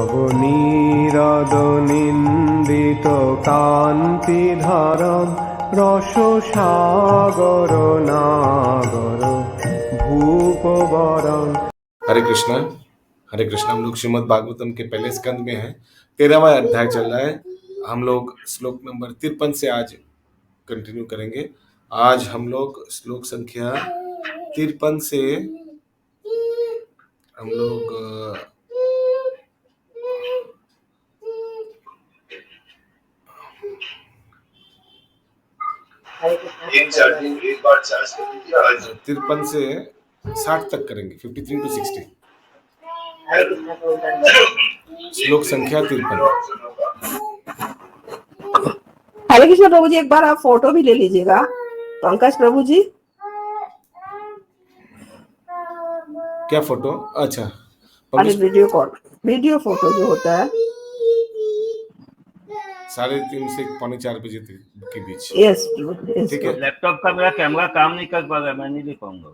নবনীরদ নিন্দিত কান্তিধারম রসসাগর নাগর भूपवरं। हरे कृष्णा। हरे कृष्णा। हम लोग श्रीमद् भागवतम के पहले स्कंद में हैं। 13वां अध्याय चल रहा है। हम लोग श्लोक नंबर 53 से आज कंटिन्यू करेंगे। आज हम लोग श्लोक संख्या 53 से हम लोग एक बार 53 से 60 तक करेंगे। 53 to 60 श्लोक संख्या 53। हरे कृष्ण प्रभु जी, एक बार आप फोटो भी ले लीजिएगा पंकज प्रभु जी। क्या फोटो? अच्छा, अरे वीडियो कॉल, वीडियो फोटो जो होता है 3:30 से 3:45 बजे के बीच। यस ठीक है। लैपटॉप का मेरा कैमरा काम नहीं कर पा रहा है, मैं नहीं ले पाऊंगा।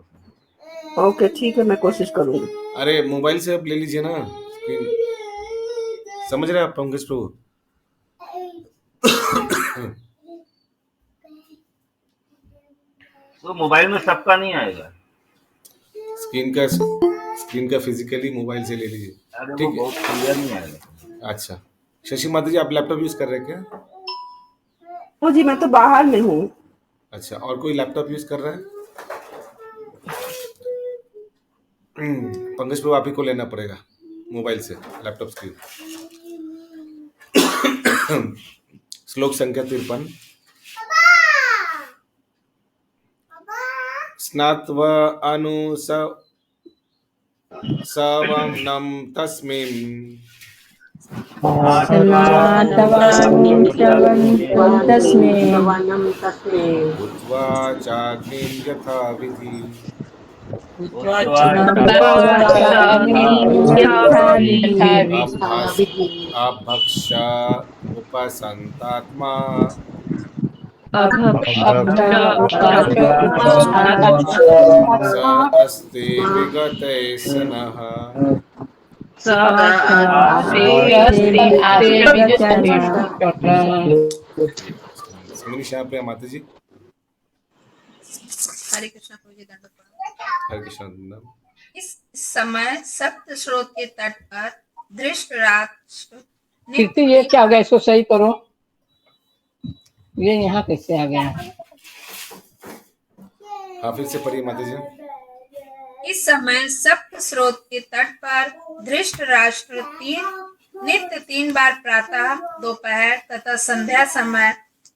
ओके ठीक है, मैं कोशिश करूंगी। अरे मोबाइल से आप ले लीजिए ना स्क्रीन। समझ रहे हैं आप पंकज प्रभु? तो मोबाइल में सबका नहीं आएगा। स्क्रीन का फिजिकली मोबाइल से ले लीजिए। ठीक है, बहुत क्लियर नहीं आएगा। अच्छा, शशि माता जी आप लैपटॉप यूज कर रहे हैं क्या? ओ जी, मैं तो बाहर में हूँ। अच्छा, और कोई लैपटॉप यूज कर रहा है? पंकज प्रभु आप ही को लेना पड़ेगा मोबाइल से लैपटॉप स्क्रीन। श्लोक संख्या 53। स्नात्वा अनुसवनं तस्मिन् भूत्वा चाग्निं यथा विधि अभक्ष्य उपसन्तात्मा स अस्ति विगते सनः। प्रिया माता जी। हरे कृष्णा प्रभु जी, दंडवत प्रणाम। हरे कृष्णा। इस समय सप्त स्रोत के तट पर धृतराष्ट्र कीर्ति, ये क्या आ गया? इसको सही करो। ये यहाँ कैसे आ गया? हाँ, फिर से पढ़िए माता जी। इस समय सप्त स्रोत के तट पर धृतराष्ट्र नित्य 3 बार प्रातः, दोपहर तथा संध्या समय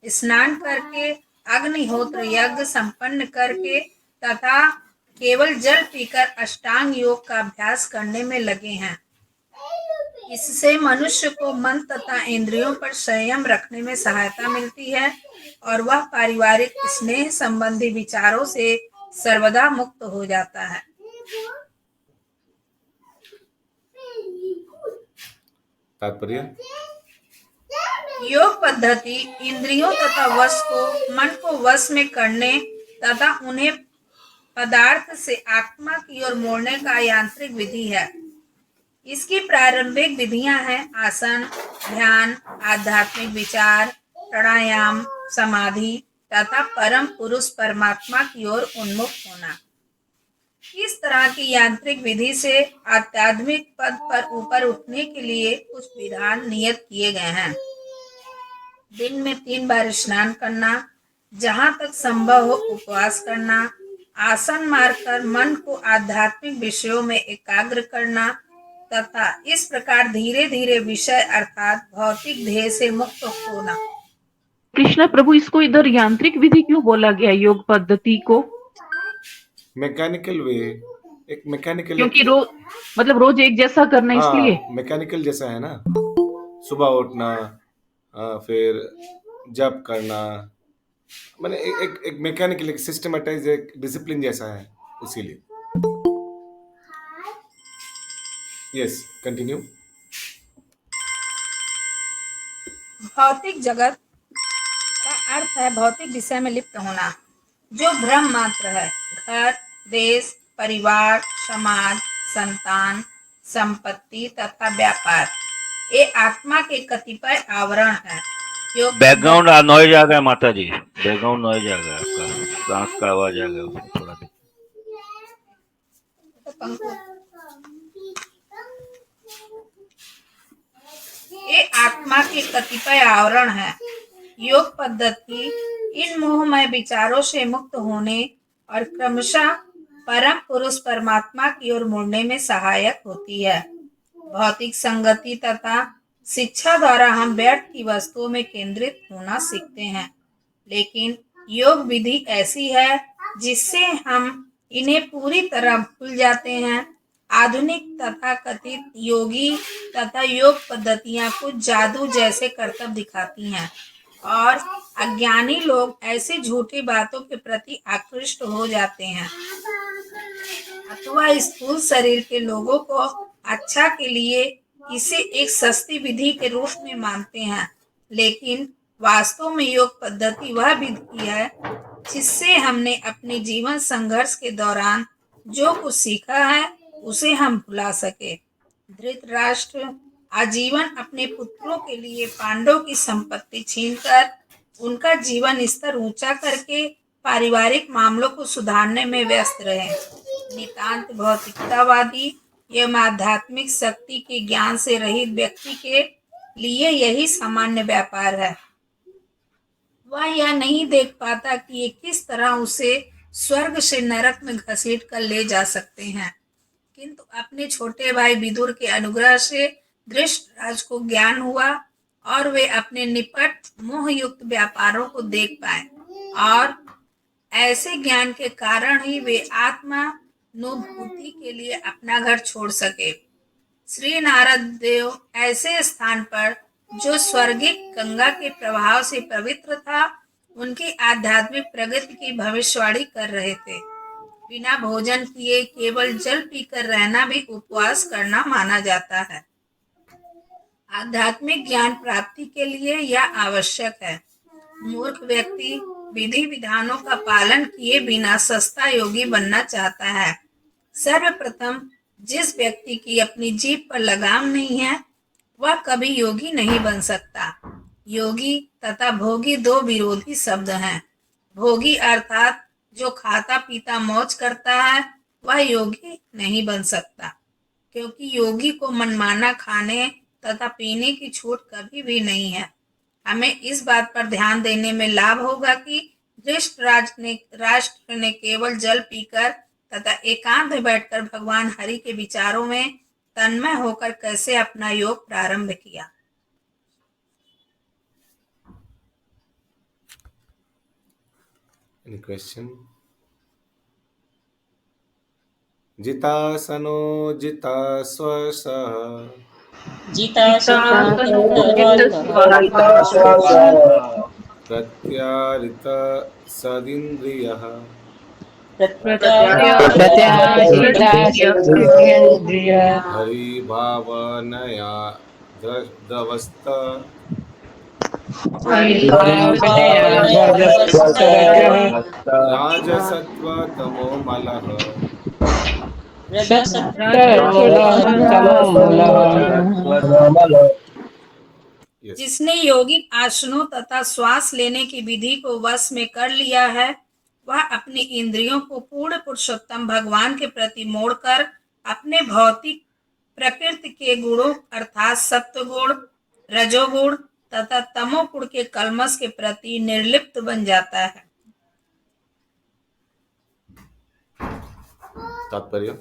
स्नान करके, अग्निहोत्र यज्ञ संपन्न करके तथा केवल जल पीकर अष्टांग योग का अभ्यास करने में लगे हैं। इससे मनुष्य को मन तथा इंद्रियों पर संयम रखने में सहायता मिलती है और वह पारिवारिक स्नेह संबंधी विचारों से सर्वदा मुक्त हो जाता है। तात्पर्य? योग पद्धति इंद्रियों तथा मन को वश में करने तथा उन्हें पदार्थ से आत्मा की ओर मोड़ने का यांत्रिक विधि है। इसकी प्रारंभिक विधियां हैं आसन, ध्यान, आध्यात्मिक विचार, प्राणायाम, समाधि तथा परम पुरुष परमात्मा की ओर उन्मुख होना। इस तरह की यांत्रिक विधि से आध्यात्मिक पद पर ऊपर उठने के लिए कुछ विधान नियत किए गए हैं। दिन में 3 बार स्नान करना, जहां तक संभव हो उपवास करना, आसन मारकर मन को आध्यात्मिक विषयों में एकाग्र करना तथा इस प्रकार धीरे धीरे विषय अर्थात भौतिक ध्येय से मुक्त होना। कृष्णा प्रभु, इसको इधर यांत्रिक विधि क्यों बोला गया? योग पद्धति को मैकेनिकल वे, एक मैकेनिकल, क्योंकि रोज एक जैसा करना, इसलिए मैकेनिकल जैसा है ना। सुबह उठना, फिर जप करना, माने एक मैकेनिकल, एक सिस्टमैटाइज, एक डिसिप्लिन जैसा है, इसीलिए। Yes, continue. भौतिक जगत का अर्थ है भौतिक विषय में लिप्त होना, जो भ्रम मात्र है। घर, देश, परिवार, समाज, संतान, संपत्ति तथा व्यापार ये आत्मा के कतिपय आवरण है। योग बैकग्राउंड नॉइज आ गया माता जी, बैकग्राउंड नॉइज आ गया आपका, सांस का आवाज आ गया, उसको थोड़ा देख। पंखा ये आत्मा के कतिपय आवरण है। योग पद्धति इन मोहमय विचारों से मुक्त होने और क्रमशः परम पुरुष परमात्मा की ओर मुड़ने में सहायक होती है। भौतिक संगति तथा शिक्षा द्वारा हम व्यर्थ की वस्तुओं में केंद्रित होना सीखते हैं, लेकिन योग विधि ऐसी है जिससे हम इन्हें पूरी तरह भूल जाते हैं। आधुनिक तथा कथित योगी तथा योग पद्धतियां कुछ जादू जैसे करतब दिखाती हैं और अज्ञानी लोग ऐसी झूठी बातों के प्रति आकृष्ट हो जाते हैं अथवा स्थूल शरीर के लोगों को अच्छा के लिए इसे एक सस्ती विधि के रूप में मानते हैं, लेकिन वास्तव में योग पद्धति वह विधि है जिससे हमने अपने जीवन संघर्ष के दौरान जो कुछ सीखा है उसे हम भुला सके। धृतराष्ट्र आजीवन अपने पुत्रों के लिए पांडवों की संपत्ति छीनकर उनका जीवन स्तर ऊंचा करके पारिवारिक मामलों को सुधारने में व्यस्त रहे। नितांत भौतिकतावादी एवं आध्यात्मिक शक्ति के ज्ञान से रहित व्यक्ति के लिए यही सामान्य व्यापार है। वह यह नहीं देख पाता कि ये किस तरह उसे स्वर्ग से नरक में घसीट कर ले जा सकते हैं, किंतु अपने छोटे भाई विदुर के अनुग्रह से धृतराष्ट्र को ज्ञान हुआ और वे अपने निपट मोहयुक्त व्यापारों को देख पाए और ऐसे ज्ञान के कारण ही वे आत्मानुभूति के लिए अपना घर छोड़ सके। श्री नारद देव ऐसे स्थान पर जो स्वर्गिक गंगा के प्रभाव से पवित्र था उनकी आध्यात्मिक प्रगति की भविष्यवाणी कर रहे थे। बिना भोजन किए केवल जल पीकर रहना भी उपवास करना माना जाता है। आध्यात्मिक ज्ञान प्राप्ति के लिए यह आवश्यक है। मूर्ख व्यक्ति विधि विधानों का पालन किए बिना सस्ता योगी बनना चाहता है। सर्वप्रथम जिस व्यक्ति की अपनी जीभ पर लगाम नहीं है वह कभी योगी नहीं बन सकता। योगी तथा भोगी दो विरोधी शब्द हैं। भोगी अर्थात जो खाता पीता मौज करता है वह योगी नहीं बन सकता, क्योंकि योगी को मनमाना खाने तथा पीने की छूट कभी भी नहीं है। हमें इस बात पर ध्यान देने में लाभ होगा कि धृतराष्ट्र ने केवल जल पीकर तथा एकांत में बैठकर भगवान हरि के विचारों में तन्मय होकर कैसे अपना योग प्रारंभ किया। Any question? जितासनो जिता स्वसः प्रत्यारित सदिन्द्रियः हरिभावनया द्रवस्त राजसत्त्वतमो मलः। Yes. जिसने योगिक आसनों तथा श्वास लेने की विधि को वश में कर लिया है वह अपनी इंद्रियों को पूर्ण पुरुषोत्तम भगवान के प्रति मोड़कर अपने भौतिक प्रकृति के गुणों अर्थात सत्वगुण, रजोगुण तथा तमोगुण के कलमश के प्रति निर्लिप्त बन जाता है। तात्पर्य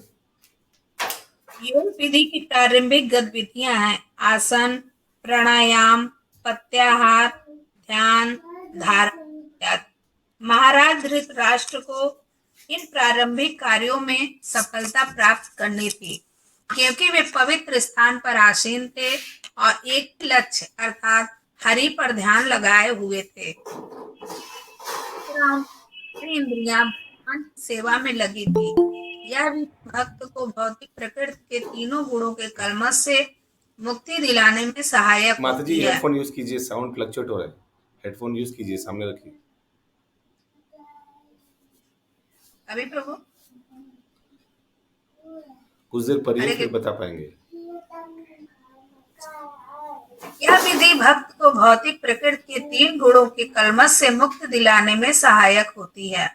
योग विधि की प्रारंभिक गतिविधियां हैं आसन, प्राणायाम, प्रत्याहार, ध्यान, धारणा। महाराज धृतराष्ट्र को इन प्रारंभिक कार्यों में सफलता प्राप्त करनी थी, क्योंकि वे पवित्र स्थान पर आसीन थे और एक लक्ष्य अर्थात हरि पर ध्यान लगाए हुए थे। इंद्रियां भगवान की सेवा में लगी थी। यह भी भक्त को भौतिक प्रकृति के तीनों गुणों के कलमश से मुक्ति दिलाने में सहायक माता जी होती है। हेडफोन यूज कीजिए, साउंड फ्लक्चुएट हो रहा है। हेडफोन यूज कीजिए, सामने रखिए। अभी प्रभु कुछ देर पढ़िए अरे फिर बता पाएंगे। यह विधि भक्त को भौतिक प्रकृति के 3 गुणों के कलमश से मुक्त दिलाने में सहायक होती है।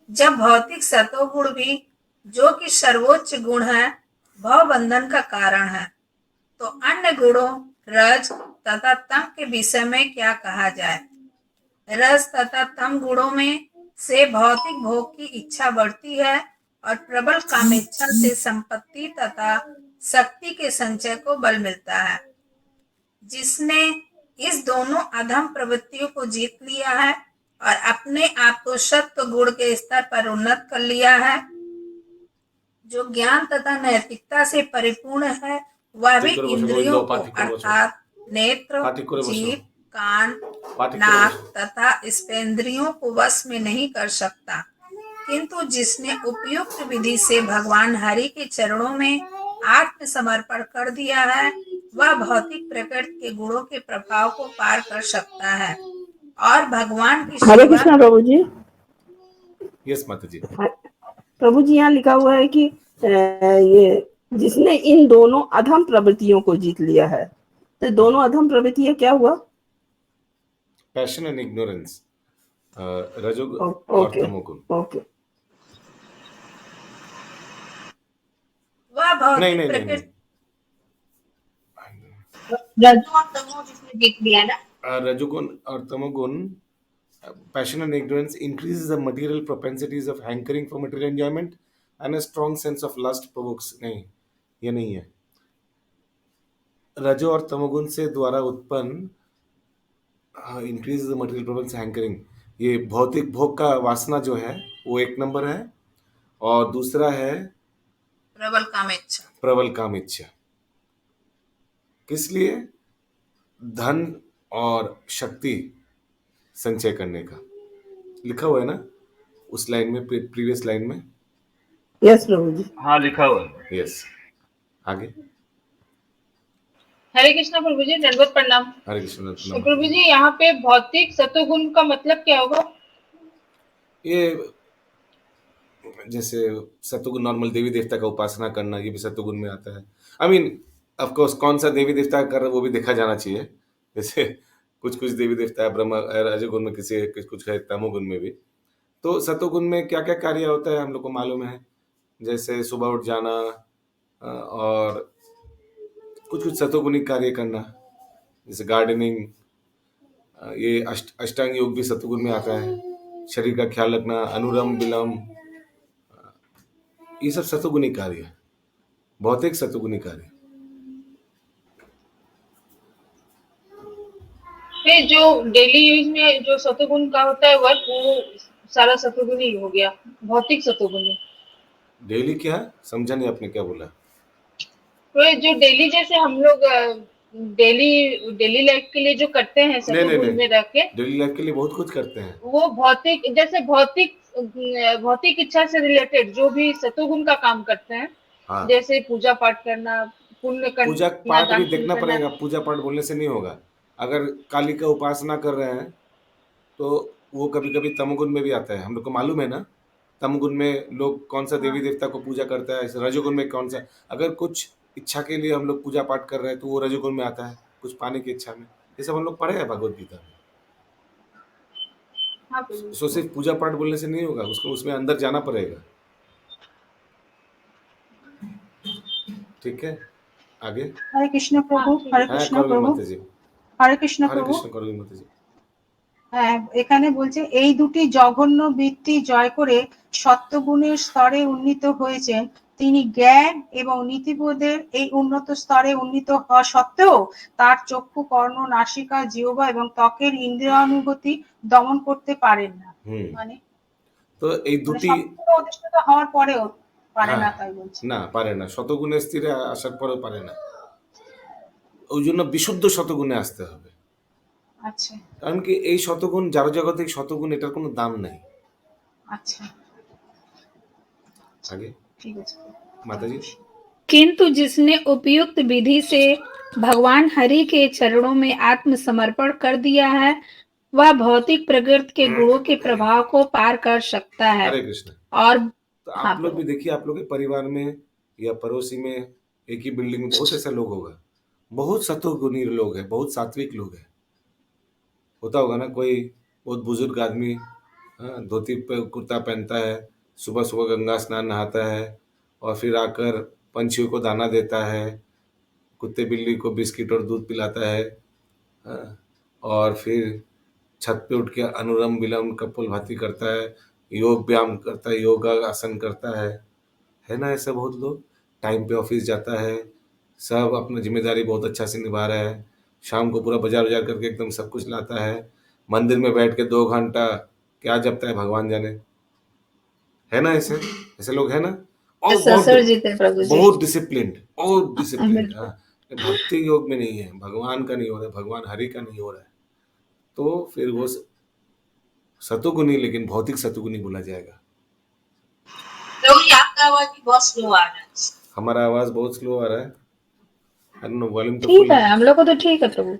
जब भौतिक सतोगुण भी, जो कि सर्वोच्च गुण है, भव बंधन का कारण है, तो अन्य गुणों रज तथा तम के विषय में क्या कहा जाए। रज तथा तम गुणों में से भौतिक भोग की इच्छा बढ़ती है और प्रबल कामेच्छा से संपत्ति तथा शक्ति के संचय को बल मिलता है। जिसने इस दोनों अधम प्रवृत्तियों को जीत लिया है और अपने आप को सत्व गुण के स्तर पर उन्नत कर लिया है, जो ज्ञान तथा नैतिकता से परिपूर्ण है, वह भी इंद्रियों को अर्थात नेत्र, जीभ, कान, नाक तथा स्पेंद्रियों को वश में नहीं कर सकता, किंतु जिसने उपयुक्त विधि से भगवान हरि के चरणों में आत्मसमर्पण कर दिया है, वह भौतिक प्रकृति के गुणों के प्रभाव को पार कर सकता है और भगवान की हरे सेवा। कृष्णा प्रभु जी। यस माता जी। प्रभु जी यहाँ लिखा हुआ है कि ये जिसने इन दोनों अधम प्रवृत्तियों को जीत लिया है, तो दोनों अधम प्रवृत्तियां क्या हुआ? पैशन एंड इग्नोरेंस, रजोगुण और ओके तमोगुण। ओके। वह भौतिक नहीं नहीं नहीं प्रकृति रजो और तमो जिसने जीत लिया ना, रजोगुण और तमोगुण, passion and ignorance increases the material propensities of hankering for material enjoyment and a strong sense of lust provokes। नहीं, ये नहीं है। रजो और तमोगुण से द्वारा उत्पन्न इंक्रीज द मटेरियल प्रोपेंस हैंकरिंग, ये भौतिक भोग का वासना जो है वो एक नंबर है, और दूसरा है प्रबल कामेच्छा। प्रबल काम इच्छा। किस लिए? धन और शक्ति संचय करने का। लिखा हुआ है ना उस लाइन में, प्रीवियस लाइन में। यस प्रभु जी। हाँ लिखा हुआ है। यस, आगे। हरे कृष्णा प्रभु जी, दंडवत प्रणाम। हरे कृष्ण। तो प्रभु जी यहाँ पे भौतिक सतोगुण का मतलब क्या होगा? ये जैसे सतोगुण नॉर्मल देवी देवता का उपासना करना, ये भी सतोगुण में आता है। आई मीन ऑफ कोर्स कौन सा देवी देवता कर वो भी देखा जाना चाहिए। जैसे कुछ कुछ देवी देवता है ब्रह्म रजोगुण में, किसी कुछ है तमोगुण में भी। तो सतोगुण में क्या क्या कार्य होता है हम लोग को मालूम है, जैसे सुबह उठ जाना और कुछ कुछ सतोगुणी कार्य करना, जैसे गार्डनिंग, ये अष्टांग योग भी सतोगुण में आता है। शरीर का ख्याल रखना, अनुलोम विलोम, ये सब सतोगुणी कार्य है, भौतिक सतोगुणी कार्य। फिर जो डेली यूज में जो सतोगुण का होता है वर्क, वो सारा सतोगुण ही हो गया, भौतिक सतोगुण। डेली क्या समझा नहीं आपने, क्या बोला? तो जो डेली जैसे हम लोग डेली लाइफ के लिए जो करते हैं सतोगुण में रह के, डेली लाइफ के लिए बहुत कुछ करते हैं। वो भौतिक, जैसे भौतिक इच्छा से रिलेटेड जो भी सतोगुण का काम करते हैं, हाँ। जैसे पूजा पाठ करना, पुण्य करना, पूजा पाठ भी देखना पड़ेगा। पूजा पाठ बोलने से नहीं होगा। अगर काली का उपासना कर रहे हैं तो वो कभी कभी तमोगुण में भी आता है, हम लोग को मालूम है ना। तमोगुण में लोग कौन सा देवी देवता को पूजा करता है, रजोगुण में कौन सा। अगर कुछ इच्छा के लिए हम लोग पूजा पाठ कर रहे हैं तो वो रजोगुण में आता है, कुछ पाने की इच्छा में। ये सब हम लोग पढ़े हैं भगवत गीता में। सो सिर्फ पूजा पाठ बोलने से नहीं होगा, उसको उसमें अंदर जाना पड़ेगा। ठीक है, आगे। हरे कृष्ण प्रभु। हरे कृष्ण প্রভু। হরে কৃষ্ণ প্রভু। এখানে বলছে এই দুটি জঘন্য বৃত্তি জয় করে সত্ত্বগুণের স্তরে উন্নীত হয়েছেন তিনি। জ্ঞান এবং নীতিবোধের এই উন্নত স্তরে উন্নীত হওয়া সত্ত্বেও তার চক্ষু, কর্ণ, নাসিকা, জিহ্বা এবং ত্বকের ইন্দ্রিয়ানুভূতি দমন করতে পারেন না। মানে তো এই দুটি অধিষ্ঠিত হওয়ার পরেও পারে না, তাই বলছে। না, পারে না, শতগুণে স্থিরে আসার পরেও পারে না। ওই জন্য বিশুদ্ধ শতগুণে আসতে হবে। আচ্ছা, কারণ কি এই শতগুণ জাগতিক শতগুণ, এটার কোনো দাম নাই। আচ্ছা, आगे। ঠিক আছে माताजी। किंतु जिसने उपयुक्त विधि से भगवान हरि के चरणों में आत्मसमर्पण कर दिया है, वह भौतिक प्रकृति के गुणों के प्रभाव को पार कर सकता है। हरे कृष्ण। और तो आप लोग भी देखिए, आप लोग के परिवार में या पड़ोसी में एक ही बिल्डिंग में बहुत ऐसा लोग होगा, बहुत सतोगुणी लोग हैं, बहुत सात्विक लोग हैं। होता होगा ना कोई बहुत बुजुर्ग आदमी, हाँ, धोती पे कुर्ता पहनता है, सुबह सुबह गंगा स्नान नहाता है और फिर आकर पंछियों को दाना देता है, कुत्ते बिल्ली को बिस्किट और दूध पिलाता है, हाँ, और फिर छत पे उठ के अनुलोम विलोम कपालभाति करता है, योग व्यायाम करता है, योगा आसन करता है ना। ऐसा बहुत लोग टाइम पे ऑफिस जाता है, सब अपना जिम्मेदारी बहुत अच्छा से निभा रहा है, शाम को पूरा बाजार बाजार करके एकदम सब कुछ लाता है, मंदिर में बैठ के 2 घंटा क्या जपता है भगवान जाने, है ना। ऐसे ऐसे लोग है ना। और ससुर जी थे प्रभु जी। बहुत डिसिप्लिन्ड, बहुत डिसिप्लिन्ड। बिल्कुल। हाँ, भक्ति योग में नहीं है, भगवान का नहीं हो रहा है, भगवान हरि का नहीं हो रहा है, तो फिर वो सतोगुणी, लेकिन भौतिक सतोगुणी बोला जाएगा। प्रभु जी आपका आवाज भी बहुत स्लो आ रहा है। हमारा आवाज बहुत स्लो आ रहा है। आई डोंट नो, वॉल्यूम तो ठीक फुल है, है। हम लोग को तो ठीक है प्रभु।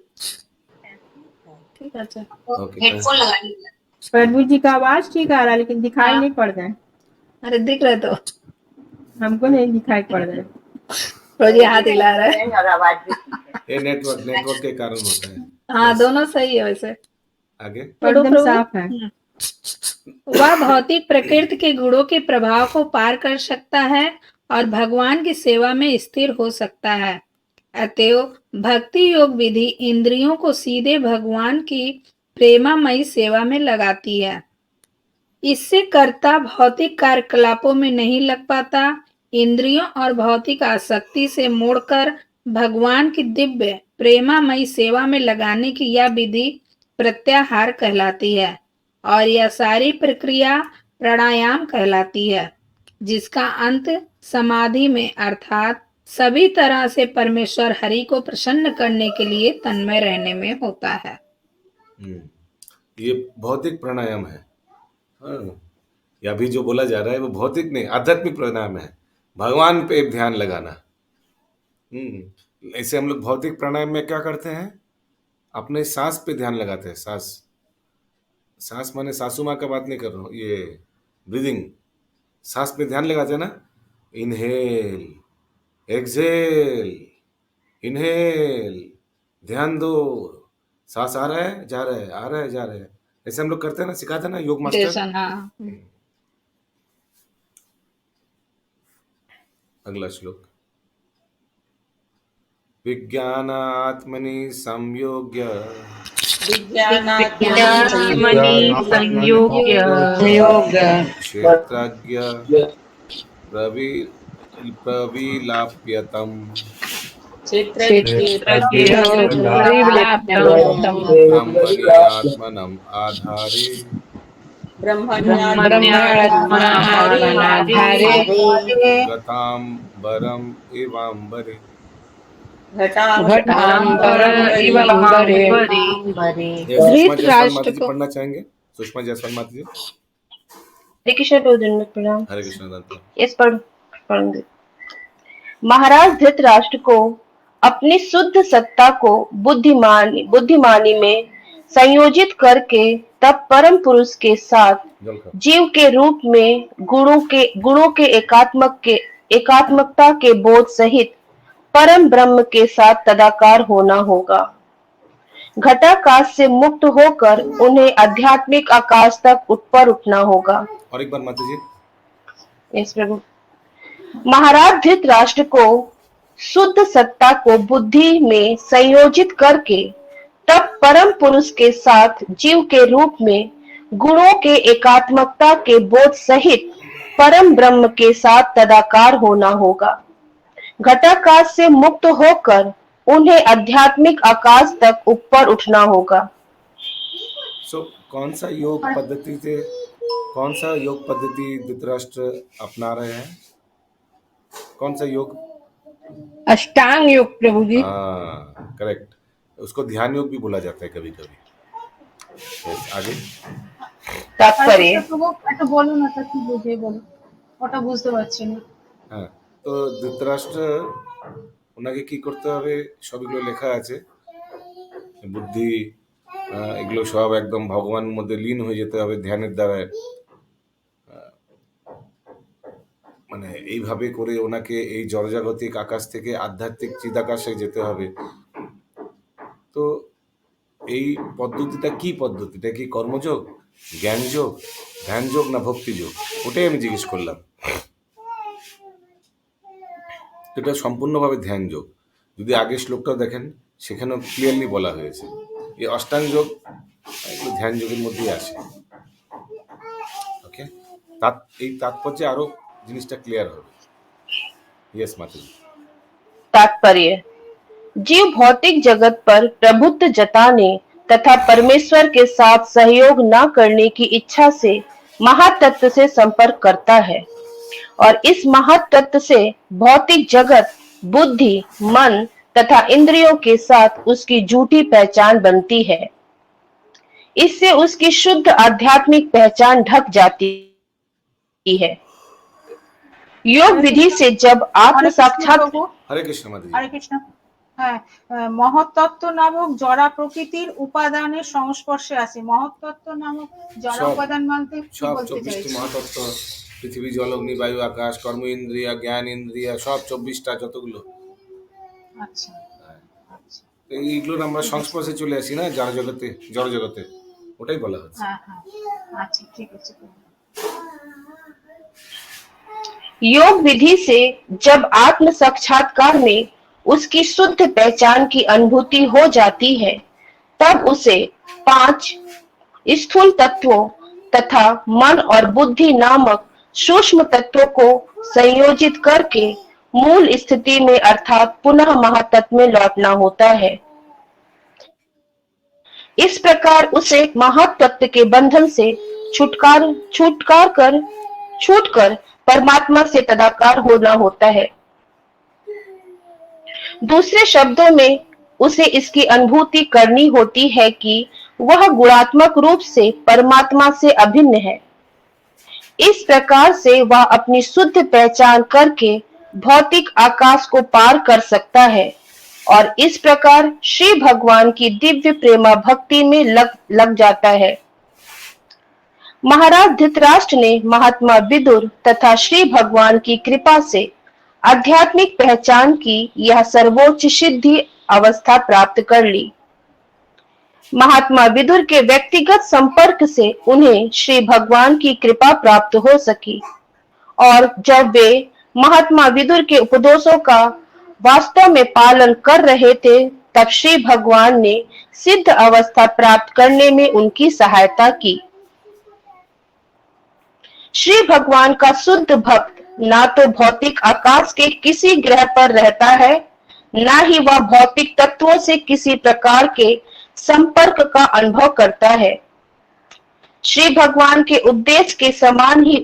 ठीक है, अच्छा। ओके, हेडफोन लगा लीजिए। प्रभु जी का आवाज ठीक आ रहा है लेकिन दिखाई हाँ। नहीं पड़ रहा है। अरे दिख रहे तो हमको नहीं दिखाई पड़ रहा है। प्रभु जी हाथ हिला रहा है। और आवाज भी ठीक है। ये नेटवर्क के कारण होता है। हाँ, Yes, दोनों सही है वैसे। आगे। पढ़ो एकदम प्रभु। साफ है। वह भौतिक प्रकृति के गुणों के प्रभाव को पार कर सकता है और भगवान की सेवा में स्थिर हो सकता है। अतएव भक्ति योग विधि इंद्रियों को सीधे भगवान की प्रेमामयी सेवा में लगाती है। इससे कर्ता भौतिक कार्यकलापों में नहीं लग पाता। इंद्रियों और भौतिक आसक्ति से मोड़कर भगवान की दिव्य प्रेमामयी सेवा में लगाने की यह विधि प्रत्याहार कहलाती है और यह सारी प्रक्रिया प्राणायाम कहलाती है, जिसका अंत समाधि में अर्थात सभी तरह से परमेश्वर हरि को प्रसन्न करने के लिए तन्मय रहने में होता है। ये भौतिक प्राणायाम है। हाँ, या भी जो बोला जा रहा है वो भौतिक नहीं, आध्यात्मिक प्राणायाम है, भगवान पे ध्यान लगाना। ऐसे हम लोग भौतिक प्राणायाम में क्या करते हैं, अपने सांस पे ध्यान लगाते हैं। सांस माने सासू माँ का बात नहीं कर रहा हूँ, ये ब्रीदिंग, सांस पे ध्यान लगाते हैं ना। इनहेल, एक्सहेल, इनहेल, ध्यान दो, सांस आ रहा है जा रहा है, आ रहा है जा रहा है, ऐसे हम लोग करते हैं ना, सिखाते हैं ना योग मास्टर। मेडिटेशन, हाँ। अगला श्लोक। विज्ञानात्मनि संयोग्य विज्ञानात्मनि संयोग्य क्षेत्रज्ञ प्रविलाप्यतम् ब्रह्मणि आत्मनम् आधारे गताम्बरम् इवाम्बरे। ये सुषमा जायसवाल माता जी पढ़ना चाहेंगे? सुषमा जायसवाल माता जी। हरे कृष्ण प्रणाम। हरे कृष्ण दंत। इस पढ़ूंगी। महाराज धृतराष्ट्र को अपनी शुद्ध सत्ता को बुद्धिमानी में संयोजित करके तब परम पुरुष के साथ जीव के रूप में गुणों के एकात्मकता के बोध सहित परम ब्रह्म के साथ तदाकार होना होगा। घटाकाश से मुक्त होकर उन्हें आध्यात्मिक आकाश तक ऊपर उठना होगा। और एक बार माता जी। यस प्रभु। महाराज धृतराष्ट्र को शुद्ध सत्ता को बुद्धि में संयोजित करके तब परम पुरुष के साथ जीव के रूप में गुणों के एकात्मकता के बोध सहित परम ब्रह्म के साथ तदाकार होना होगा। घटाकाश से मुक्त होकर उन्हें आध्यात्मिक आकाश तक ऊपर उठना होगा। कौन सा योग पद्धति धृतराष्ट्र अपना रहे हैं? कौन सा योग? अष्टांग योग प्रभु जी। हाँ, करेक्ट। उसको ध्यान योग भी बोला जाता है कभी कभी। आगे तात्पर्य बोलो ना, ताकि बुझे बोलो, ওটা বুঝতে পারছি না। হ্যাঁ, তো ধৃতরাষ্ট্র ওনাকে কি করতে হবে সবগুলো লেখা আছে। বুদ্ধি এগুলো সব একদম ভগবানের মধ্যে লীন হয়ে যেতে হবে ধ্যানের দ্বারা। মানে এইভাবে করে ওনাকে এই জড়জাগতিক আকাশ থেকে আধ্যাত্মিক চিদাকাশে যেতে হবে। তো এই পদ্ধতিটা কি পদ্ধতিটা কি কর্মযোগ, জ্ঞানযোগ, ধ্যানযোগ না ভক্তিযোগ? ওটাই আমি জিজ্ঞেস করলাম। এটা সম্পূর্ণভাবে ধ্যানযোগ। যদি আগের শ্লোকটাও দেখেন সেখানেও ক্লিয়ারলি বলা হয়েছে এই অষ্টাঙ্গ যোগ এগুলো ধ্যান যোগের মধ্যেই আসে। ওকে, এই তাৎপর্যে আরো জিনিসটা ক্লিয়ার হবে। यस माताजी। तात्पर्य: जीव भौतिक जगत पर प्रभुत्व जताने तथा परमेश्वर के साथ सहयोग न करने की इच्छा से महातत्व से संपर्क करता है और इस महातत्व से भौतिक जगत, बुद्धि, मन तथा इंद्रियों के साथ उसकी झूठी पहचान बनती है। इससे उसकी शुद्ध आध्यात्मिक पहचान ढक जाती है। योग विधि से जब आत्म साक्षात हरे कृष्ण माताजी। হরে কৃষ্ণ। হ্যাঁ, মহত্তত্ত্ব নামক জড়া প্রকৃতির উপাদানের সংস্পর্শে আছে। মহত্তত্ত্ব নামক জড়া সব- উপাদান বলতে কি সব বলতে 24টি চাইছো? মহাতত্ত্ব, পৃথিবী, জল, অগ্নি, বায়ু, আকাশ, কর্ম ইন্দ্রিয়, জ্ঞান ইন্দ্রিয়, সব 24টা যতগুলো, আচ্ছা আচ্ছা, এইগুলোর আমরা সংস্পর্শে চলে আসি না জড় জগতে, জড় জগতে, ওটাই বলা হচ্ছে। হ্যাঁ হ্যাঁ, আচ্ছা ঠিক আছে। योग विधि से जब आत्म साक्षात्कार में उसकी शुद्ध पहचान की अनुभूति हो जाती है, तब उसे 5 स्थूल तत्वों तथा मन और बुद्धि नामक सूक्ष्म तत्वों को संयोजित करके मूल स्थिति में अर्थात पुनः महातत्व में लौटना होता है। इस प्रकार उसे महातत्व के बंधन से छूटकर परमात्मा से तदाकार होना होता है। दूसरे शब्दों में उसे इसकी अनुभूति करनी होती है कि वह गुणात्मक रूप से परमात्मा से अभिन्न है। इस प्रकार से वह अपनी शुद्ध पहचान करके भौतिक आकाश को पार कर सकता है और इस प्रकार श्री भगवान की दिव्य प्रेमा भक्ति में लग जाता है। महाराज धृतराष्ट्र ने महात्मा विदुर तथा श्री भगवान की कृपा से आध्यात्मिक पहचान की यह सर्वोच्च सिद्धि अवस्था प्राप्त कर ली। महात्मा विदुर के व्यक्तिगत संपर्क से उन्हें श्री भगवान की कृपा प्राप्त हो सकी और जब वे महात्मा विदुर के उपदेशों का वास्तव में पालन कर रहे थे, तब श्री भगवान ने सिद्ध अवस्था प्राप्त करने में उनकी सहायता की। श्री भगवान का शुद्ध भक्त ना तो भौतिक आकाश के किसी ग्रह पर रहता है, ना ही वह भौतिक तत्वों से किसी प्रकार के संपर्क का अनुभव करता है। श्री भगवान के उद्देश्य के समान ही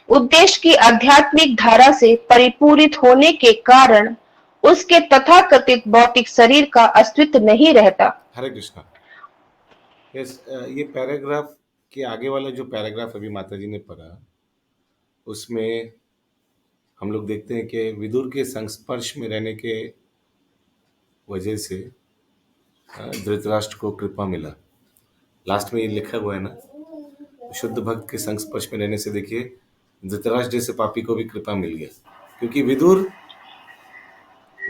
उद्देश्य की आध्यात्मिक धारा से परिपूरित होने के कारण उसके तथाकथित भौतिक शरीर का अस्तित्व नहीं रहता। हरे कृष्णा। यस, ये पैराग्राफ के आगे वाला जो पैराग्राफ अभी माताजी ने पढ़ा उसमें हम लोग देखते हैं कि विदुर के संस्पर्श में रहने के वजह से धृतराष्ट्र को कृपा मिला। लास्ट में ये लिखा हुआ है ना, शुद्ध भक्त के संस्पर्श में रहने से देखिए धृतराष्ट्र जैसे पापी को भी कृपा मिल गया, क्योंकि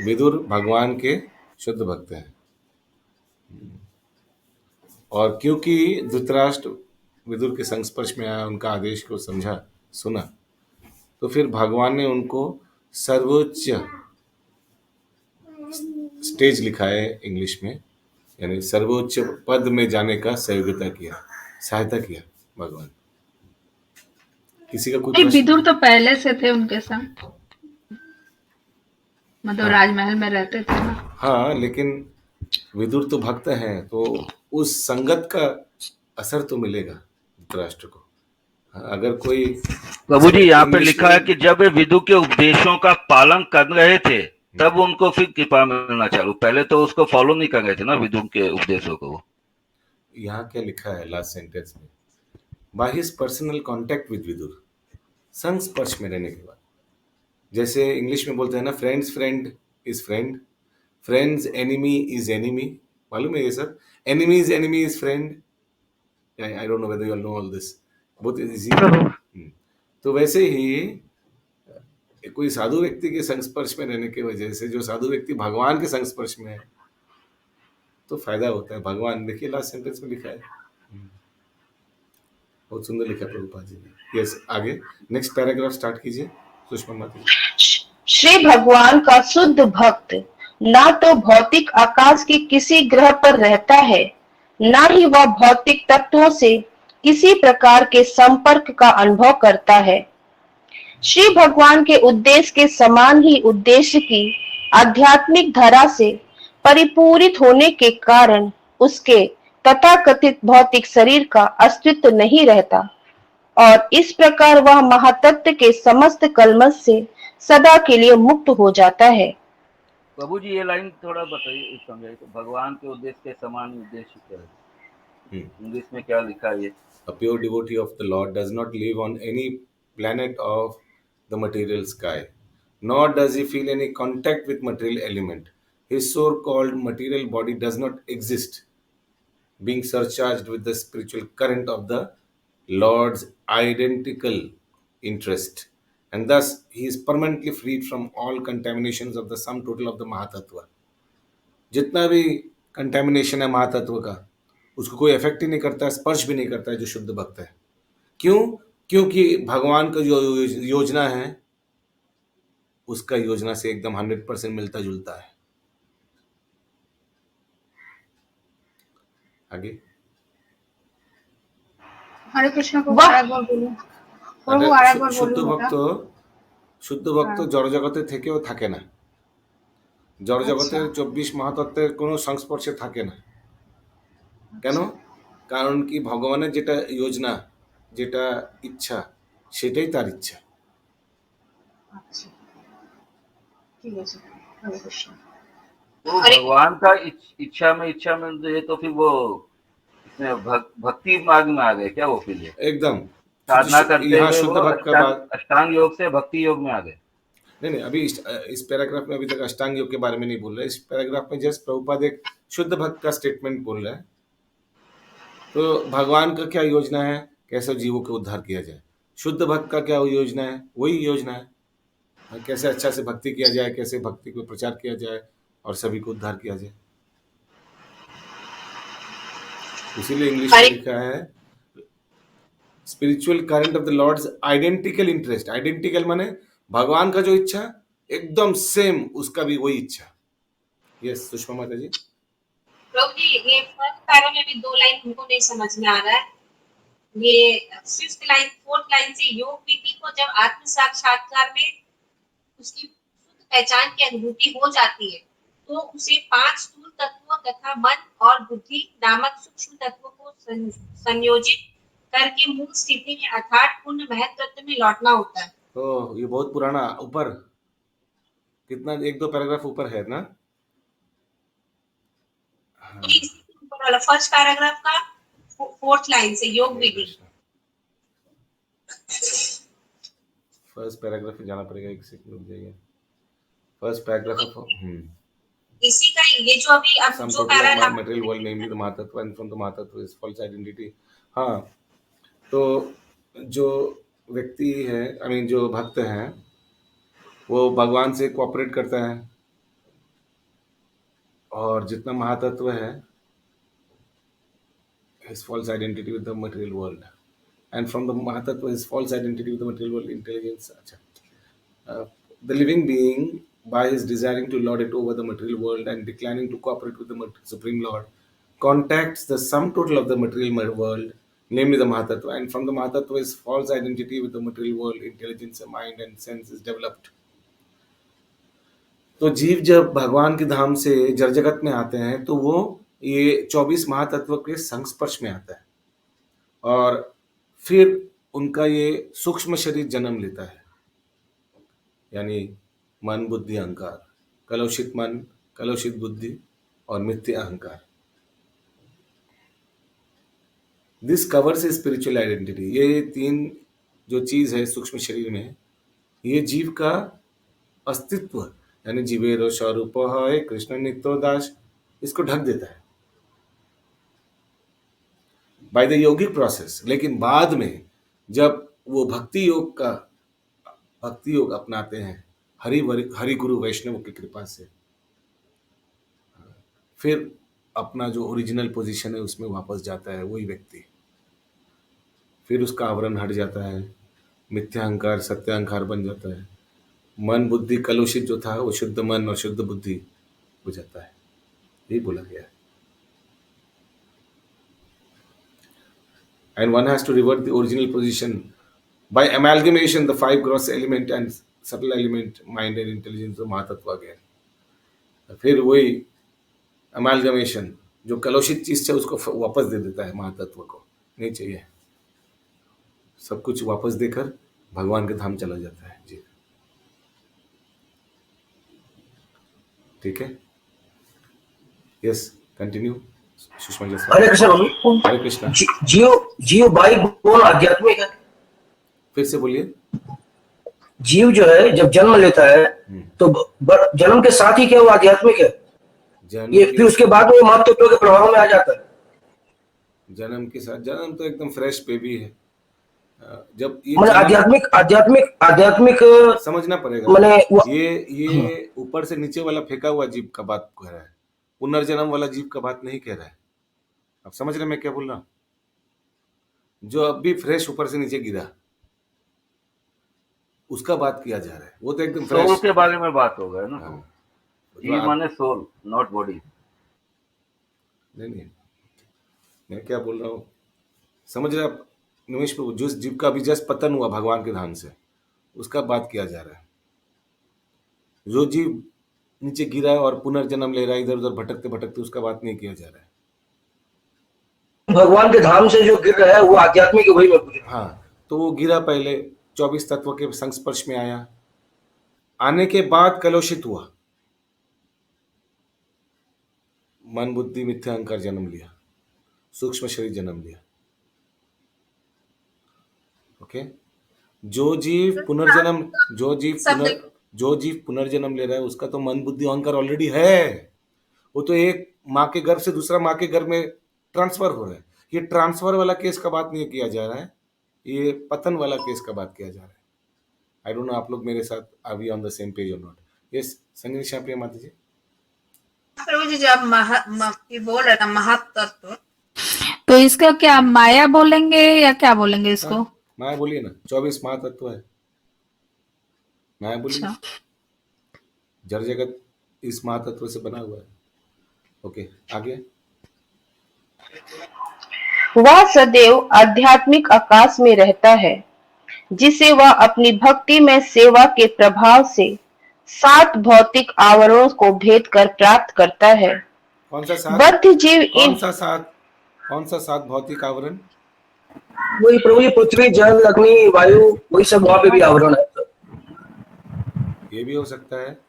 विदुर भगवान के शुद्ध भक्त हैं। और क्योंकि धृतराष्ट्र विदुर के संस्पर्श में आया, उनका आदेश को समझा, सुना, तो फिर भगवान ने उनको सर्वोच्च स्टेज लिखा है इंग्लिश में, यानी सर्वोच्च पद में जाने का सहायता किया भगवान। किसी का कोई नहीं, प्रश्न? विदुर तो पहले से थे उनके संग, मतलब राजमहल में रहते थे ना। हाँ, लेकिन विदुर तो भक्त हैं, तो उस संगत का असर तो मिलेगा धृतराष्ट्र को। हाँ, अगर कोई प्रभु जी यहाँ पे लिखा है कि जब वे विदुर के उपदेशों का पालन कर रहे थे तब उनको फिर कृपा मिलना चालू। पहले तो उसको फॉलो नहीं कर रहे थे ना विदुर के उपदेशों को। यहाँ क्या लिखा है लास्ट सेंटेंस में, by his personal contact with Vidur, संस्पर्श में रहने के बाद, जैसे इंग्लिश में बोलते हैं ना, friends friend is friend, friends enemy is enemy, मालूम है ये सब, enemy is friend, I don't know whether you all know all this, both is easy. तो वैसे ही कोई साधु व्यक्ति के संस्पर्श में रहने की वजह से, जो साधु व्यक्ति भगवान के संस्पर्श में है, तो फायदा होता है। भगवान, देखिए लास्ट सेंटेंस में लिखा है, बहुत सुंदर लिखा है प्रभुपाद जी ने। यस, आगे नेक्स्ट पैराग्राफ स्टार्ट कीजिए सुषमा माता जी। श्री भगवान का शुद्ध भक्त ना तो भौतिक आकाश के किसी ग्रह पर रहता है, ना ही वह भौतिक तत्वों से किसी प्रकार के संपर्क का अनुभव करता है। श्री भगवान के उद्देश्य के समान ही उद्देश्य की आध्यात्मिक धारा से परिपूरित होने के कारण उसके तथाकथित भौतिक शरीर का अस्तित्व नहीं रहता और इस प्रकार वह महातत्व के समस्त कलमश से सदा के लिए मुक्त हो जाता है। प्रभु जी ये लाइन थोड़ा बताइए, समझाइए तो, भगवान के उद्देश्य के समान उद्देश्य क्या है, इंग्लिश में क्या लिखा है ये? A pure devotee of the Lord does not live on any planet of the material sky, nor does he feel any contact with material element. His so-called material body does not exist, being surcharged with the spiritual current of the Lord's identical interest, and thus he is permanently freed from all contaminations of the sum total of the Mahatattva. जितना भी contamination है महातत्व का, उसको कोई effect ही नहीं करता है, स्पर्श भी नहीं करता है जो शुद्ध भक्त है। क्यों? क्योंकि भगवान का जो योजना है उसका योजना से एकदम 100% मिलता जुलता है। आगे हरे कृष्ण को वाह! আরেকবার বলুন প্রভু আরেকবার শুদ্ধ বলুন ভক্ত জড় জগতে থেকেও থাকে না, জড় জগতের 24 মহাতত্ত্বের কোনো সংস্পর্শে থাকে না। কেন? কারণ কি ভগবানের যেটা যোজনা, যেটা ইচ্ছা, সেটাই তার ইচ্ছা। আচ্ছা ঠিক আছে হরে কৃষ্ণ। तो भगवान का इच्छा में ये तो फिर वो इसमें भक्ति मार्ग में आ गए क्या वो? फिर एकदम साधना करते यहाँ हुए शुद्ध वो भक्त का बात अष्टांग योग से भक्ति योग में आ गए। नहीं, अभी इस पैराग्राफ में अभी तक अष्टांग योग के बारे में नहीं बोल रहे। इस पैराग्राफ में जस्ट प्रभुपाद एक शुद्ध भक्त का स्टेटमेंट बोल रहे हैं। तो भगवान का क्या योजना है, कैसे जीवों को उद्धार किया जाए। शुद्ध भक्त का क्या योजना है, वही योजना है, कैसे अच्छा से भक्ति किया जाए, कैसे भक्ति को प्रचार किया जाए और सभी को उद्धार किया जाए। इसीलिए इंग्लिश में लिखा है spiritual current of the lords identical interest. Identical माने भगवान का जो इच्छा एकदम सेम, उसका भी वही इच्छा। यस सुषमा माता जी। प्रभु जी ये फर्स्ट पैरा में भी 2 लाइन हमको नहीं समझ में आ रहा है। ये 5th लाइन 4th लाइन से योग विधि को जब आत्म साक्षात्कार में उसकी शुद्ध पहचान की अनुभूति हो जाती है तो उसे 5 स्थूल तत्वों तथा मन और बुद्धि नामक सूक्ष्म तत्वों को संयोजित करके मूल स्थिति में अर्थात पूर्ण महत्व में लौटना होता है। तो ये बहुत पुराना, ऊपर कितना 1-2 पैराग्राफ ऊपर है ना। ऊपर वाला फर्स्ट पैराग्राफ का 4th लाइन से योग विधि। फर्स्ट पैराग्राफ में जाना पड़ेगा, एक सेकंड रुक जाइए। फर्स्ट पैराग्राफ इसी का ये जो अभी अब जो paragraph material world namely the mahattattva and from the mahattattva is false identity. हाँ, तो जो व्यक्ति है, आई मीन जो भक्त हैं, वो भगवान से कोऑपरेट करता है और जितना महातत्व है his false identity with the material world and from the Mahatattva his false identity with the material world intelligence. The living being by his desiring to lord it over the material world and declining to cooperate with the Supreme Lord contacts the sum total of the material world, namely the Mahatattva, and from the Mahatattva his false identity with the material world intelligence, mind and sense is developed. तो जीव जब भगवान के धाम से जड़ जगत में आते हैं तो वो ये 24 महातत्व के संस्पर्श में आता है और फिर उनका ये सूक्ष्म शरीर जन्म लेता है, यानी मन बुद्धि अहंकार, कलुषित मन, कलुषित बुद्धि और मिथ्या अहंकार। This covers spiritual identity. ये 3 जो चीज है सूक्ष्म शरीर में, ये जीव का अस्तित्व यानी जीवेरो स्वरूप है कृष्ण नित्यो दास, इसको ढक देता है बाय द योगिक प्रोसेस। लेकिन बाद में जब वो भक्ति योग का भक्ति योग अपनाते हैं हरि गुरु वैष्णव की कृपा से, फिर अपना जो ओरिजिनल पोजीशन है उसमें वापस जाता है वही व्यक्ति, फिर उसका आवरण हट जाता है, मिथ्या अहंकार सत्य अहंकार बन जाता है, मन बुद्धि कलुषित जो था वो शुद्ध मन और शुद्ध बुद्धि हो जाता है, यही बोला गया है। And one has to revert the original position by amalgamation the 5 gross element and subtle element mind and intelligence तो महातत्व गया। फिर वही अमालगमेशन जो कलुषित चीज है उसको वापस दे देता है, महातत्व को नहीं चाहिए, सब कुछ वापस देकर भगवान के धाम चला जाता है जी। ठीक है, यस कंटिन्यू सुषमा जी। हरे कृष्ण बाबू। हरे कृष्ण। जीव बाई बोर्न आध्यात्मिक है। फिर से बोलिए। जीव जो है जब जन्म लेता है तो जन्म के साथ ही क्या वो आध्यात्मिक है? ये फिर उसके बाद में महातत्व के प्रभाव में आ जाता है। जन्म के साथ, जन्म तो एकदम फ्रेश बेबी है। जब ये आध्यात्मिक समझना पड़ेगा। मैंने ये ऊपर से नीचे वाला फेंका हुआ जीव का बात कह रहा है, पुनर्जन्म वाला जीव का बात नहीं कह रहा है। आप समझ रहे मैं क्या बोल रहा हूं? जो अब भी फ्रेश ऊपर से नीचे गिरा उसका बात किया जा रहा है, वो तो एकदम फ्रेश। सोल के बारे में बात होगा ना। हाँ। जीव माने सोल, नॉट बॉडी। नहीं, मैं क्या बोल रहा हूँ समझ रहे आप निमेश प्रभु? जिस जीव का भी जस्ट पतन हुआ भगवान के धाम से, उसका बात किया जा रहा है। जो जीव नीचे गिरा है और पुनर्जन्म ले रहा है इधर उधर भटकते भटकते, उसका बात नहीं किया जा रहा है। भगवान के धाम से जो गिर रहा है वो आध्यात्मिक है, वही मैं पूछ रहा हूं। हाँ, तो वो गिरा पहले 24 तत्व के संस्पर्श में आया, आने के बाद कलुषित हुआ, मन बुद्धि मिथ्या अहंकार जन्म लिया, सूक्ष्म शरीर जन्म लिया। ओके, जो जीव पुनर्जन्म ले रहा है उसका तो मन बुद्धि अहंकार ऑलरेडी है। वो तो एक माँ के गर्भ से दूसरा माँ के गर्भ में ट्रांसफर हो रहा है। ये ट्रांसफर वाला केस का बात नहीं किया जा रहा है, ये पतन वाला केस का बात किया जा रहा है। आई डोंट नो आप लोग मेरे साथ are we on the same page और नॉट? यस संगीत शाप्रिया माता जी। प्रभु जी जब ये बोल रहे था महत्तत्व, तो इसका क्या माया बोलेंगे या क्या बोलेंगे इसको? हाँ, माया बोलिए ना, 24 महातत्व है, माया बोलिए। अच्छा। जड़ जगत इस महातत्व से बना हुआ है। ओके, आगे। वह सदैव आध्यात्मिक आकाश में रहता है, जिसे वह अपनी भक्ति में सेवा के प्रभाव से 7 भौतिक आवरणों को भेद कर प्राप्त करता है। कौन सा 7? बद्ध जीव कौन सा 7 भौतिक आवरण? वही प्रभु जी, पृथ्वी जल अग्नि वायु वही सब वहां पे भी आवरण है। ये भी हो सकता है।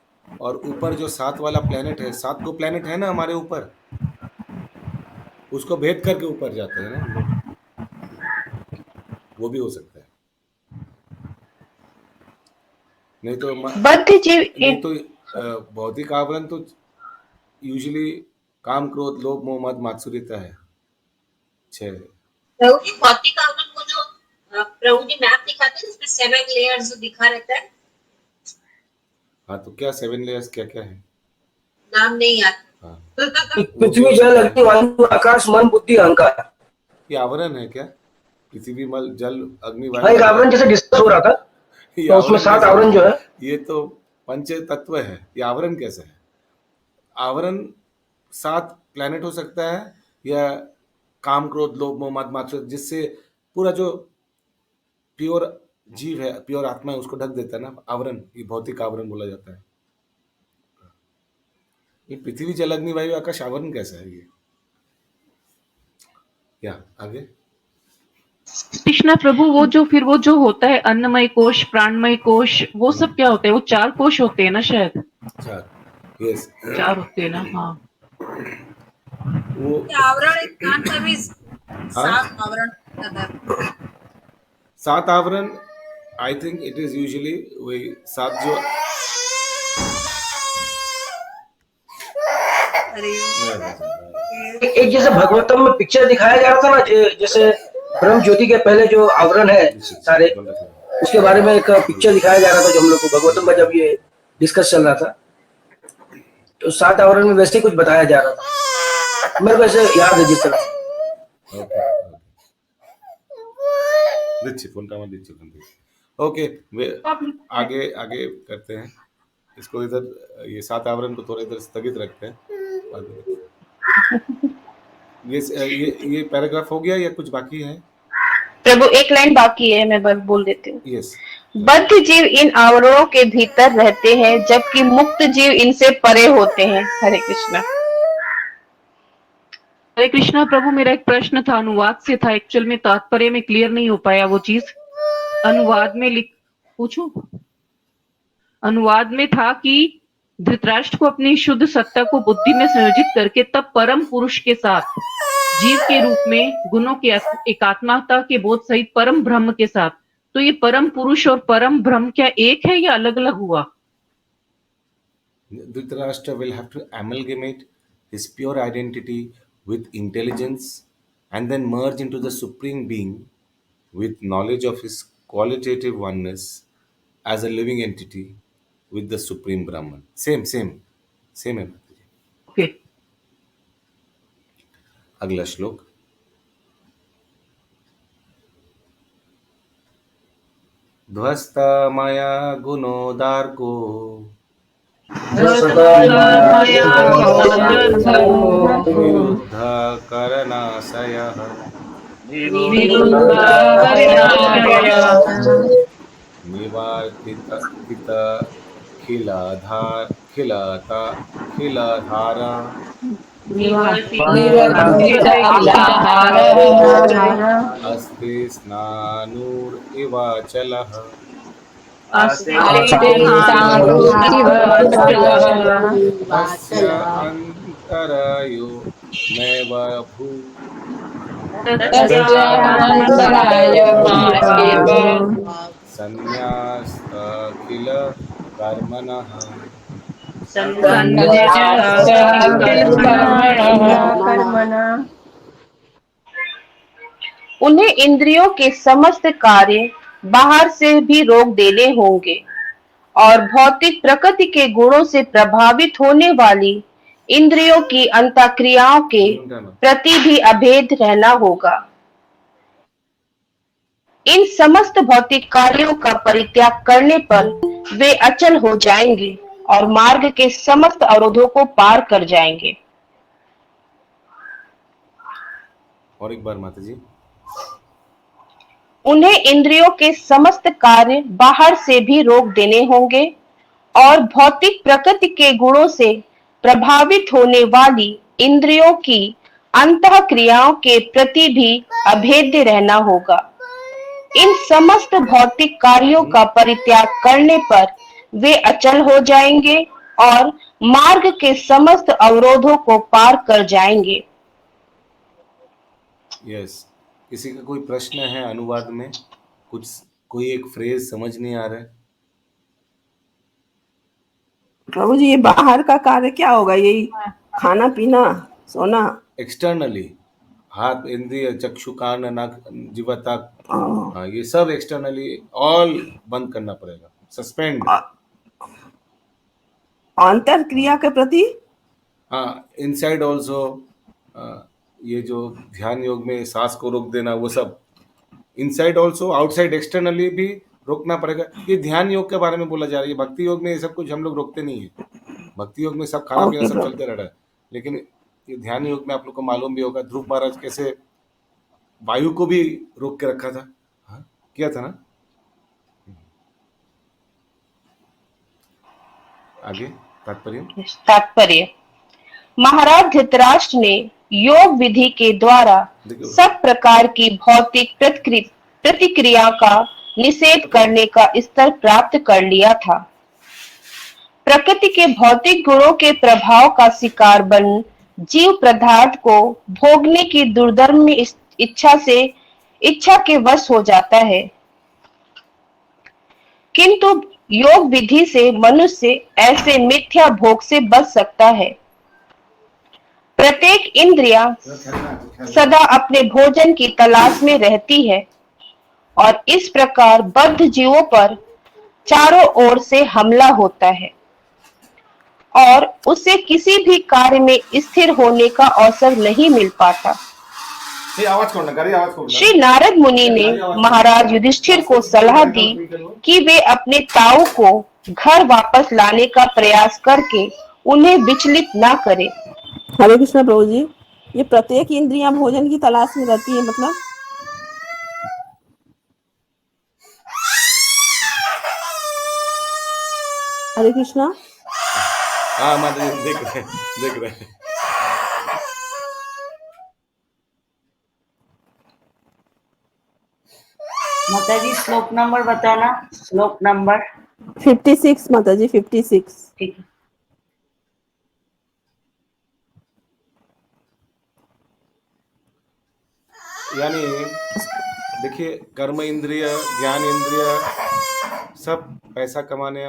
और ऊपर जो 7 वाला प्लेनेट है, 7 को प्लेनेट है ना हमारे ऊपर, उसको भेद करके ऊपर जाते हैं ना, वो भी हो सकता है। नहीं तो भौतिक आवरण तो यूजुअली काम क्रोध लोभ मोह मद मात्सर्यता है। 6 प्रभु जी भौतिक आवरण को जो प्रभु जी मैप दिखाते हैं, इसमें 7 लेयर्स जो दिखा रहता है। हाँ, तो क्या 7 लेयर्स क्या क्या है? नाम नहीं याद। हाँ, पृथ्वी जल अग्नि वायु आकाश मन बुद्धि अहंकार, ये आवरण है क्या? पृथ्वी मल जल अग्नि वायु आवरण जैसे डिस्कस हो रहा था, तो उसमें 7 आवरण जो है, ये तो पंच तत्व है, ये आवरण कैसे है? आवरण 7 प्लैनेट हो सकता है या काम क्रोध लोभ मोह मद मात्सर्य, जिससे पूरा जो प्योर जीव है, प्योर आत्मा है, उसको ढक देता है ना आवरण। ये भौतिक आवरण बोला जाता है। ये पृथ्वी जल अग्नि वायु आकाश आवरण कैसा है ये? या आगे कृष्णा प्रभु, वो जो होता है अन्नमय कोश, प्राणमय कोश, वो सब क्या होते हैं? वो 4 कोश होते हैं ना शायद? 4, यस 4 होते हैं ना। हाँ, वो आवरण एक कान का भी 7 आवरण रहता है। 7 आवरण, I think it is usually वही 7 जो एक जैसे भगवतम में पिक्चर दिखाया जा रहा था ना, जैसे ब्रह्म ज्योति के पहले जो आवरण है सारे, उसके बारे में एक पिक्चर दिखाया जा रहा था जो हम लोग को भगवतम में जब ये डिस्कस चल रहा था, तो 7 आवरण में वैसे कुछ बताया जा रहा था, मेरे को ऐसे याद है जिस तरह। ओके, आगे आगे करते हैं इसको। इधर ये 7 आवरण को थोड़ा इधर स्थगित रखते हैं। ये पैराग्राफ हो गया या कुछ बाकी है? प्रभु एक लाइन बाकी है, मैं बस बोल देती हूँ। यस। बद्ध जीव इन आवरणों के भीतर रहते हैं, जबकि मुक्त जीव इनसे परे होते हैं। हरे कृष्णा। हरे कृष्णा प्रभु, मेरा एक प्रश्न था, अनुवाद से था, एक्चुअल में तात्पर्य में क्लियर नहीं हो पाया वो चीज। अनुवाद में पूछूं? अनुवाद में था कि धृतराष्ट्र को अपनी शुद्ध सत्ता को बुद्धि में संयोजित करके तब परम पुरुष के साथ जीव के रूप में गुणों के एकात्मता के बोध सहित परम ब्रह्म के साथ, तो ये परम पुरुष और परम ब्रह्म क्या एक है या अलग अलग हुआ? Dhritarashtra will have to amalgamate his pure identity with intelligence and then merge into the supreme being with knowledge of his qualitative oneness as a living entity with the supreme Brahman. Same है। Okay. अगला श्लोक। ध्वस्ता मया गुणोदार्को विरुद्ध करणाशयः निवर्तित खिलधारा अस्ति स्नानुरिवाचलः तस्य अन्तरायो नैव भूत् संन्यास्त किल कर्मणः। उन्हें इंद्रियों के समस्त कार्य बाहर से भी रोक देने होंगे और भौतिक प्रकृति के गुणों से प्रभावित होने वाली इंद्रियों की अंतःक्रियाओं के प्रति भी अभेद रहना होगा। इन समस्त भौतिक कार्यों का परित्याग करने पर वे अचल हो जाएंगे और मार्ग के समस्त अवरोधों को पार कर जाएंगे। और एक बार माता जी। उन्हें इंद्रियों के समस्त कार्य बाहर से भी रोक देने होंगे और भौतिक प्रकृति के गुणों से प्रभावित होने वाली इंद्रियों की अंतःक्रियाओं के प्रति भी अभेद्य रहना होगा। इन समस्त भौतिक कार्यों का परित्याग करने पर वे अचल हो जाएंगे और मार्ग के समस्त अवरोधों को पार कर जाएंगे। यस। किसी का कोई प्रश्न है अनुवाद में? कोई एक फ्रेज समझ नहीं आ रहा है? प्रभु जी, ये बाहर का कार्य क्या होगा? यही खाना पीना सोना? एक्सटर्नली हाथ, इंद्रिय, चक्षु, कान, नाक, जीवा तक, हाँ, ये सब एक्सटर्नली ऑल बंद करना पड़ेगा, सस्पेंड। अंतर क्रिया के प्रति, हाँ, इनसाइड ऑल्सो। ये जो ध्यान योग में सांस को रोक देना, वो सब इनसाइड ऑल्सो, आउटसाइड एक्सटर्नली भी रोकना पड़ेगा। ये ध्यान योग के बारे में बोला जा रहा है। भक्ति योग में ये सब कुछ हम लोग रोकते नहीं है। भक्ति योग में सब खाना पीना सब चलते रह रहा है, लेकिन ये ध्यान योग में आप लोग को मालूम भी होगा, ध्रुव महाराज कैसे वायु को भी रोक के रखा था। हाँ, किया था ना। आगे तात्पर्य। महाराज धृतराष्ट्र ने योग विधि के द्वारा सब प्रकार की भौतिक प्रतिक्रिया का निषेध करने का स्तर प्राप्त कर लिया था। प्रकृति के भौतिक गुणों के प्रभाव का शिकार बन जीव पदार्थ को भोगने की दुर्धर्म इच्छा के वश हो जाता है, किंतु योग विधि से मनुष्य ऐसे मिथ्या भोग से बच सकता है। प्रत्येक इंद्रिया सदा अपने भोजन की तलाश में रहती है और इस प्रकार बद्ध जीवों पर चारों ओर से हमला होता है और उसे किसी भी कार्य में स्थिर होने का अवसर नहीं मिल पाता। आवाज छोड़ना, गाड़ी आवाज छोड़ना। श्री नारद मुनि ने महाराज युधिष्ठिर को सलाह दी कि वे अपने ताऊ को घर वापस लाने का प्रयास करके उन्हें विचलित ना करें। हरे कृष्ण प्रभु जी, ये प्रत्येक इंद्रियां भोजन की तलाश में रहती है, मतलब हरे कृष्णा। हाँ माता जी, देख रहे हैं। माता जी श्लोक नंबर बताना, श्लोक नंबर 56 माता जी, 56। ठीक है। यानी देखिए, कर्म इंद्रिय, ज्ञान इंद्रिय सब पैसा कमाने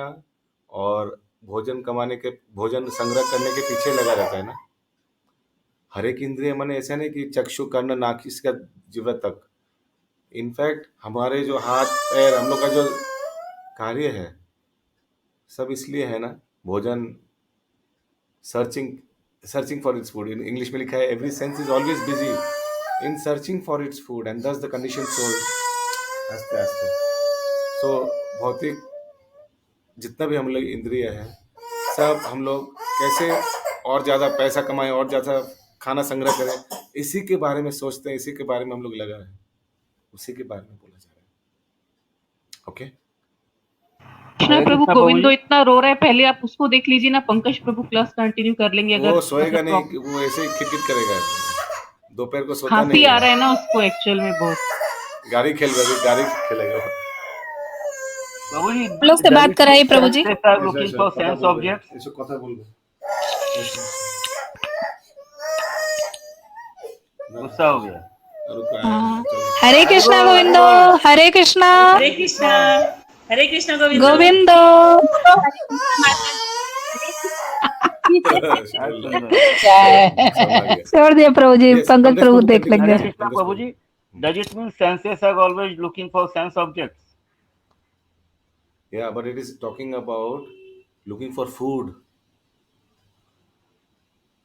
और भोजन संग्रह करने के पीछे लगा रहता है ना। हर एक इंद्रिय मन ऐसा नहीं कि चक्षु कर्ण नाक इसका जीव तक, इनफैक्ट हमारे जो हाथ पैर, हम लोग का जो कार्य है सब इसलिए है ना, भोजन, searching for its food. In English में लिखा है, every sense is always busy in searching for its food and दस द कंडीशन सोल। आस्ते आस्ते सो भौतिक जितना भी हम लोग इंद्रिय है, सब हम लोग कैसे और ज़्यादा पैसा कमाएं और ज़्यादा खाना संग्रह करें, इसी के बारे में सोचते हैं, इसी के बारे में हम लोग लगा है, उसी के बारे में बोला जा रहा है। ओके, कृष्णा प्रभु गोविंदो इतना रो रहा है, पहले आप उसको देख लीजिए ना। पंकज प्रभु क्लास कंटिन्यू कर लेंगे अगर वो सोएगा नहीं, वो ऐसे ही खिटखिट करेगा, दोपहर को सोता नहीं खांसी आ रहा है ना उसको एक्चुअल में बहुत। गाड़ी खेलेगा। प्रभु जी लोग से बात कराइए प्रभु जी। लुकिंग फॉर सेंस ऑब्जेक्ट, ऐसे কথা বলবো, गुस्सा हो गया। हाँ। हरे कृष्णा गोविंदो, हरे कृष्णा, हरे कृष्णा, हरे कृष्णा गोविंदो। गोविंदो। छोड़ दिया प्रभु जी, पंकज प्रभु देख लेंगे। प्रभु जी, does it mean senses are always looking for sense objects? Yeah, but it is talking about looking for food.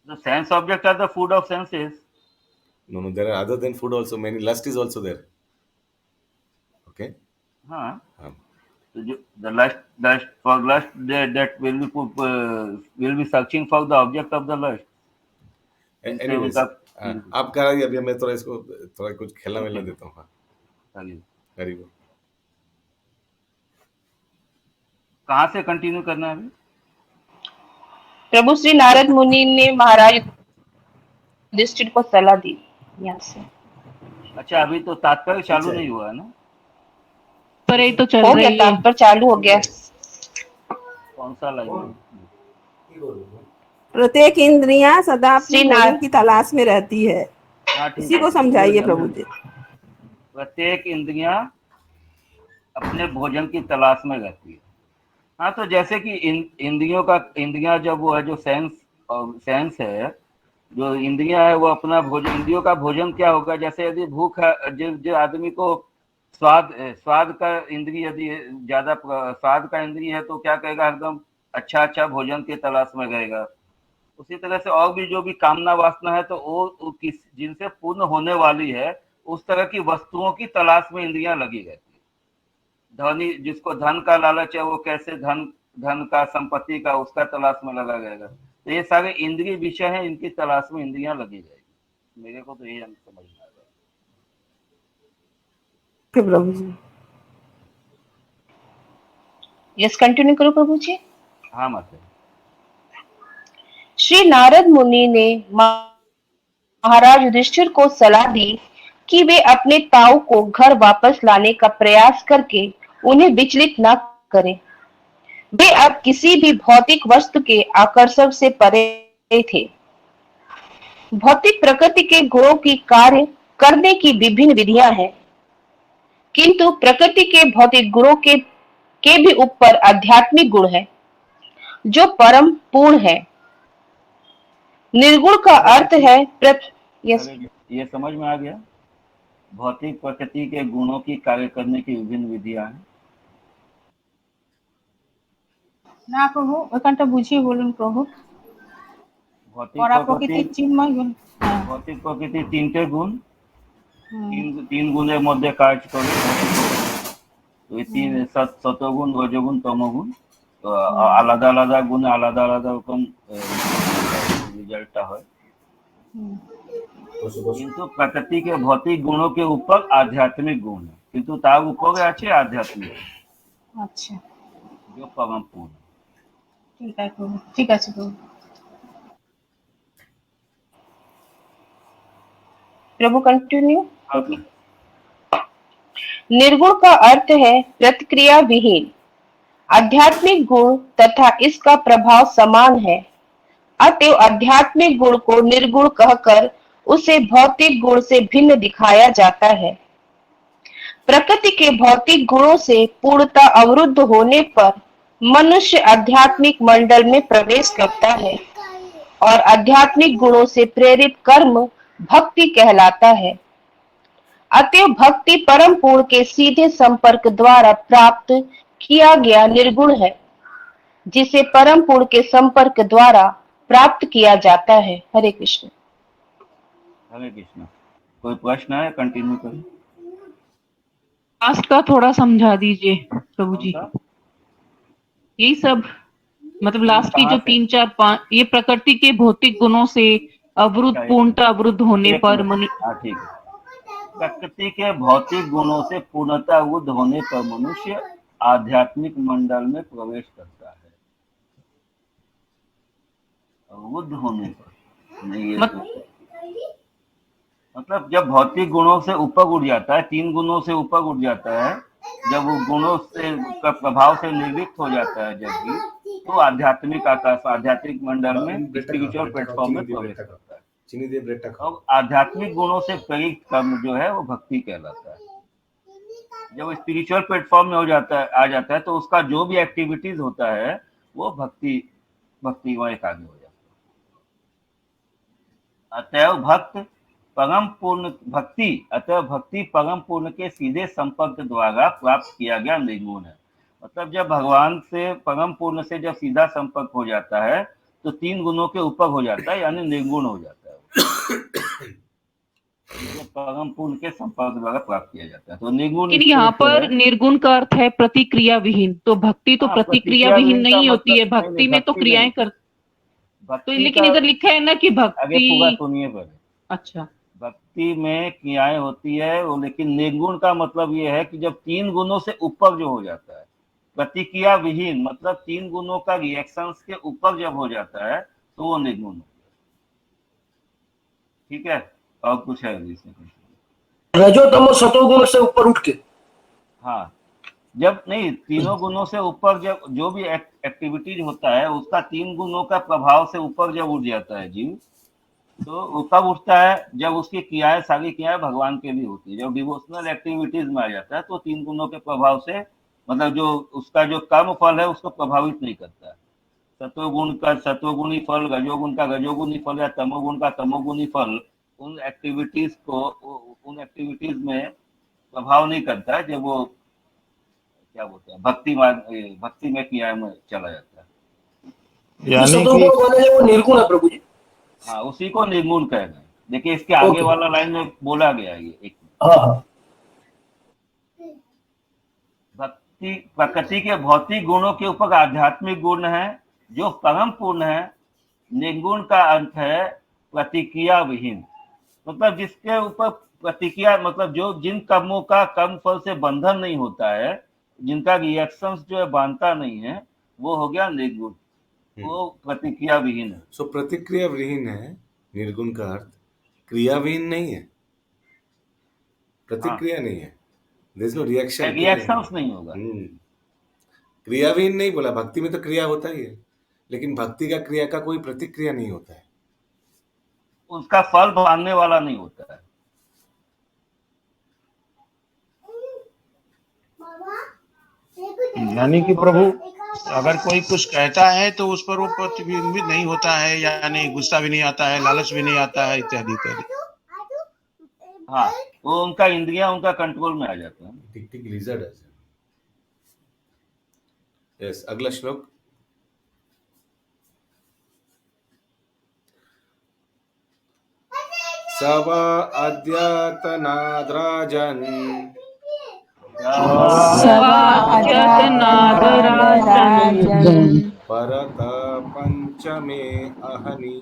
The sense objects are the food of senses. No, there are other than food also. Many lust is also there. Okay. हाँ. The lust for lust that will be searching for the object of the lust. Anyways, आप कह रही अभी मैं थोड़ा कुछ खेलना मिलना देता हूँ। हरी बोल। कहाँ से कंटिन्यू करना है अभी? प्रभु श्री नारद मुनि ने महाराज युधिष्ठिर को सलाह दी यहाँ से। अच्छा, अभी तो तात्पर्य चालू नहीं हुआ है ना? पर ये तो चल हो रही गया, है। तात्पर्य चालू हो गया। कौन सा लाइन? प्रत्येक इंद्रियां सदा अपनी श्री भोजन की तलाश में रहती है, हाँ, ठीक इसी है। को समझाइए प्रभु जी। प्रत्येक इंद्रियां अपने भोजन की तलाश में रहती है। हाँ, तो जैसे कि इंद्रियां जब वो है जो सेंस है, जो इंद्रियां है वो अपना भोजन, इंद्रियों का भोजन क्या होगा? जैसे यदि भूख है, जो आदमी को स्वाद का इंद्रिय, यदि ज्यादा स्वाद का इंद्रिय है तो क्या कहेगा? एकदम अच्छा भोजन की तलाश में रहेगा। उसी तरह से और भी जो भी कामना वासना है तो वो जिनसे पूर्ण होने वाली है, उस तरह की वस्तुओं की तलाश में इंद्रियां लगी रहती है। धनी जिसको धन का लालच है, वो कैसे धन का, संपत्ति का, उसका तलाश में लगा रहेगा। तो ये सारे इंद्रिय विषय हैं, इनकी तलाश में इंद्रियां लगी रहेगी। मेरे को तो यही समझ में आ रहा है। प्रभु जी, यस, कंटिन्यू करो प्रभु जी। हाँ माता। श्री नारद मुनि ने महाराज युधिष्ठिर को सलाह दी कि वे अपने ताऊ को घर वापस लाने का प्रयास करके उन्हें विचलित न करें। वे अब किसी भी भौतिक वस्तु के आकर्षण से परे थे। भौतिक प्रकृति के गुणों की कार्य करने की विभिन्न विधियां हैं, किंतु प्रकृति के भौतिक गुणों के भी ऊपर आध्यात्मिक गुण है जो परम पूर्ण है। निर्गुण का अर्थ है ये समझ में आ गया? भौतिक प्रकृति के गुणों की कार्य करने की विभिन्न विधियां हैं। না প্রভু ওখানটা বুঝিয়ে বলুন প্রভু। भौतिक পরা प्रकृति প্রকৃতির চিন্ময় গুণ। হ্যাঁ। भौतिक प्रकृति तीनटे गुण হুম, तीन गुणেर मध्य कार्य करे भौतिक प्रकृति। तो ये तीन सत्वगुण रजोगुण तमोगुण तो आलादा आलादा गुण आलादा आलादा रकम रिजल्ट है। হুম, किंतु प्रकृति के भौतिक गुणों के ऊपर आध्यात्मिक गुण है, किंतु तार ऊपर আছে आध्यात्मिक আচ্ছা जो परम पूर्ण। ঠিক আছে প্রভু, ঠিক আছে প্রভু। प्रभु कंटिन्यू। हाँ, निर्गुण का अर्थ है प्रतिक्रिया विहीन। आध्यात्मिक गुण तथा इसका प्रभाव समान है, अतएव आध्यात्मिक गुण को निर्गुण कहकर उसे भौतिक गुण से भिन्न दिखाया जाता है। प्रकृति के भौतिक गुणों से पूर्णता अवरुद्ध होने पर मनुष्य आध्यात्मिक मंडल में प्रवेश करता है और आध्यात्मिक गुणों से प्रेरित कर्म भक्ति कहलाता है। अतएव भक्ति परम पूर्ण के सीधे संपर्क द्वारा प्राप्त किया गया निर्गुण है, जिसे परम पूर्ण के संपर्क द्वारा प्राप्त किया जाता है। हरे कृष्ण। हरे कृष्ण। कोई प्रश्न है? कंटिन्यू करें। लास्ट का थोड़ा समझा दीजिए प्रभु जी। कौन सा? यही सब मतलब लास्ट की कहाँ जो से? 3 4 5 ये प्रकृति के भौतिक गुणों से अवरुद्ध पूर्णता अवरुद्ध होने एक पर मिनट। हाँ, ठीक है। प्रकृति के भौतिक गुणों से पूर्णता अवरुद्ध होने पर मनुष्य आध्यात्मिक मंडल में प्रवेश करता है। अवरुद्ध होने पर नहीं, ये मतलब जब भौतिक गुणों से ऊपर उठ जाता है, 3 गुणों से ऊपर उठ जाता है, जब वो गुणों से का प्रभाव से निर्लिप्त हो जाता है, जब भी तो आध्यात्मिक आकाश आध्यात्मिक मंडल में स्पिरिचुअल प्लेटफॉर्म में प्रवेश करता है। चीनी दे ब्रेड का और आध्यात्मिक गुणों से प्रेरित कर्म जो है वो भक्ति कहलाता है। जब स्पिरिचुअल प्लेटफॉर्म में आ जाता है तो उसका जो भी एक्टिविटीज होता है वो भक्ति में एक आगे हो जाता है। अतएव भक्ति परम पूर्ण के सीधे संपर्क द्वारा प्राप्त किया गया निर्गुण है। मतलब जब भगवान से परम पूर्ण से जब सीधा संपर्क हो जाता है तो 3 गुणों के ऊपर हो जाता है, यानी निर्गुण हो जाता है। परम पूर्ण के संपर्क द्वारा प्राप्त किया जाता है तो निर्गुण। लेकिन यहाँ पर निर्गुण का अर्थ है प्रतिक्रिया विहीन। तो भक्ति तो प्रतिक्रिया विहीन नहीं होती है, भक्ति में तो क्रियाएं कर। तो लेकिन इधर लिखा है ना कि आगे पूरा भक्ति। सुनिए पहले। अच्छा, भक्ति में क्रियाएं होती है वो, लेकिन निर्गुण का मतलब ये है कि जब 3 गुणों से ऊपर जो हो जाता है, प्रतिक्रिया विहीन मतलब 3 गुणों का रिएक्शंस के ऊपर जब हो जाता है तो वो निर्गुण हो गया। ठीक है, और कुछ है इसमें? रजो तमो सतोगुण से ऊपर उठ के। हाँ, जब नहीं 3 गुणों से ऊपर जब जो भी एक्टिविटीज होता है उसका 3 गुणों का प्रभाव से ऊपर जब उठ जाता है जीव, तो वो कब उठता है? जब उसकी क्रियाएं सारी क्रियाएं भगवान के लिए होती है। जब डिवोशनल एक्टिविटीज में आ जाता है तो 3 गुणों के प्रभाव से मतलब जो उसका जो कर्म फल है उसको प्रभावित नहीं करता है। सत्वगुण का सत्वगुणी फल, रजोगुण का रजोगुणी फल या तमोगुण का तमोगुणी फल उन एक्टिविटीज में प्रभाव नहीं करता है। जब वो क्या बोलते हैं भक्ति में क्रिया में चला जाता है, यानी कि वो निर्गुण है प्रभु जी। हाँ, उसी को निर्गुण कह रहे हैं। देखिए इसके आगे वाला लाइन में बोला गया है ये एक भक्ति प्रकृति के भौतिक गुणों के ऊपर आध्यात्मिक गुण है जो परम पूर्ण है। निर्गुण का अर्थ है प्रतिक्रिया विहीन, मतलब जिसके ऊपर प्रतिक्रिया मतलब जो जिन कर्मों का कर्म फल से बंधन नहीं होता है, जिनका रिएक्शंस जो है बांधता नहीं है, वो हो गया निर्गुण, वो प्रतिक्रिया विहीन है। सो प्रतिक्रिया विहीन है निर्गुण का अर्थ, क्रिया विहीन नहीं है, प्रतिक्रिया नहीं है, there is no reaction, reactions नहीं होगा। क्रिया विहीन नहीं बोला, भक्ति में तो क्रिया होता ही है, लेकिन भक्ति का क्रिया का कोई प्रतिक्रिया नहीं होता है, उसका फल बांधने वाला नहीं होता है। यानी कि प्रभु अगर कोई कुछ कहता है तो उस पर वो प्रतिबिंबित नहीं होता है, यानी गुस्सा भी नहीं आता है, लालच भी नहीं आता है, इत्यादि इत्यादि। हाँ, वो उनका इंद्रियां उनका कंट्रोल में आ जाते हैं। टिक टिक लिजर्ड है। यस, अगला श्लोक। सवा अद्यतनाद्राजन् परत पंचमे अहनि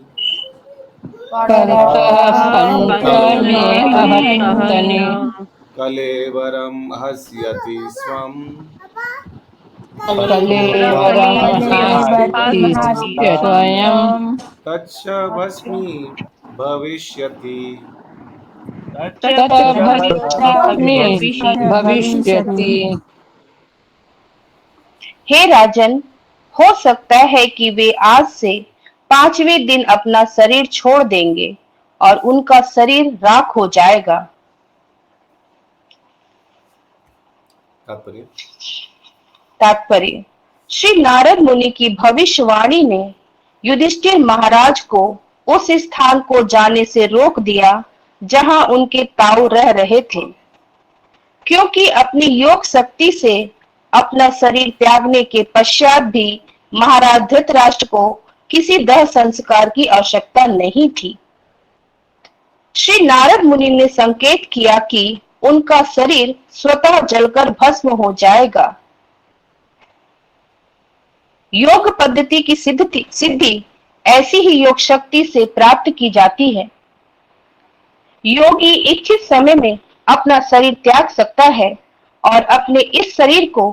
कलेवरं हस्यति स्वम् तच्च भस्मी भविष्यति। हे राजन, हो सकता है कि वे आज से 5वें दिन अपना शरीर छोड़ देंगे और उनका शरीर राख हो जाएगा। तात्पर्य, श्री नारद मुनि की भविष्यवाणी ने युधिष्ठिर महाराज को उस स्थान को जाने से रोक दिया जहां उनके ताऊ रह रहे थे, क्योंकि अपनी योग शक्ति से अपना शरीर त्यागने के पश्चात भी महाराज धृतराष्ट्र को किसी दह संस्कार की आवश्यकता नहीं थी। श्री नारद मुनि ने संकेत किया कि उनका शरीर स्वतः जलकर भस्म हो जाएगा। योग पद्धति की सिद्धि ऐसी ही योग शक्ति से प्राप्त की जाती है। योगी इच्छित समय में अपना शरीर त्याग सकता है और अपने इस शरीर को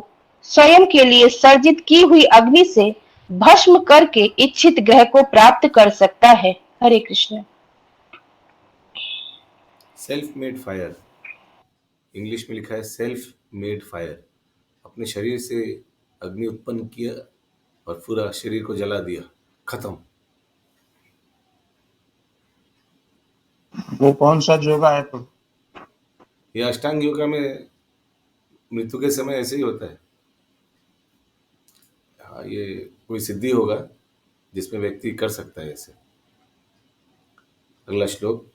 स्वयं के लिए सर्जित की हुई अग्नि से भस्म करके इच्छित ग्रह को प्राप्त कर सकता है। Hare Krishna. Self made fire, English में लिखा है सेल्फ मेड फायर। अपने शरीर से अग्नि उत्पन्न किया और पूरा शरीर को जला दिया, खत्म। वो कौन सा योगा है? तो ये अष्टांग योगा में मृत्यु के समय ऐसे ही होता है। हाँ, ये कोई सिद्धि होगा जिसमें व्यक्ति कर सकता है ऐसे। अगला श्लोक।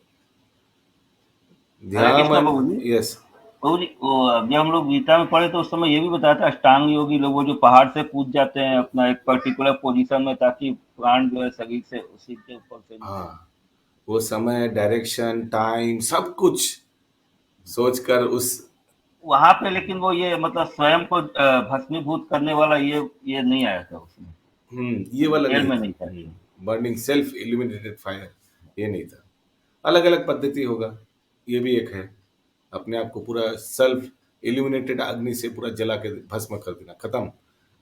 ध्यान। यस जब हम लोग गीता में पढ़े तो उस समय ये भी बताया था अष्टांग योगी लोग वो जो पहाड़ से कूद जाते हैं अपना एक पर्टिकुलर पोजीशन में ताकि प्राण जो है शरीर से उसी के ऊपर से। हाँ, वो समय, डायरेक्शन, टाइम, सब कुछ सोचकर उस वहां पे, लेकिन वो ये मतलब स्वयं को भस्मीभूत करने वाला ये नहीं आया था उसमें। ये वाला नहीं था। बर्निंग सेल्फ इल्यूमिनेटेड फायर, ये नहीं था। अलग अलग पद्धति होगा, ये भी एक है। अपने आप को पूरा सेल्फ इल्यूमिनेटेड अग्नि से पूरा जला के भस्म कर देना, खत्म।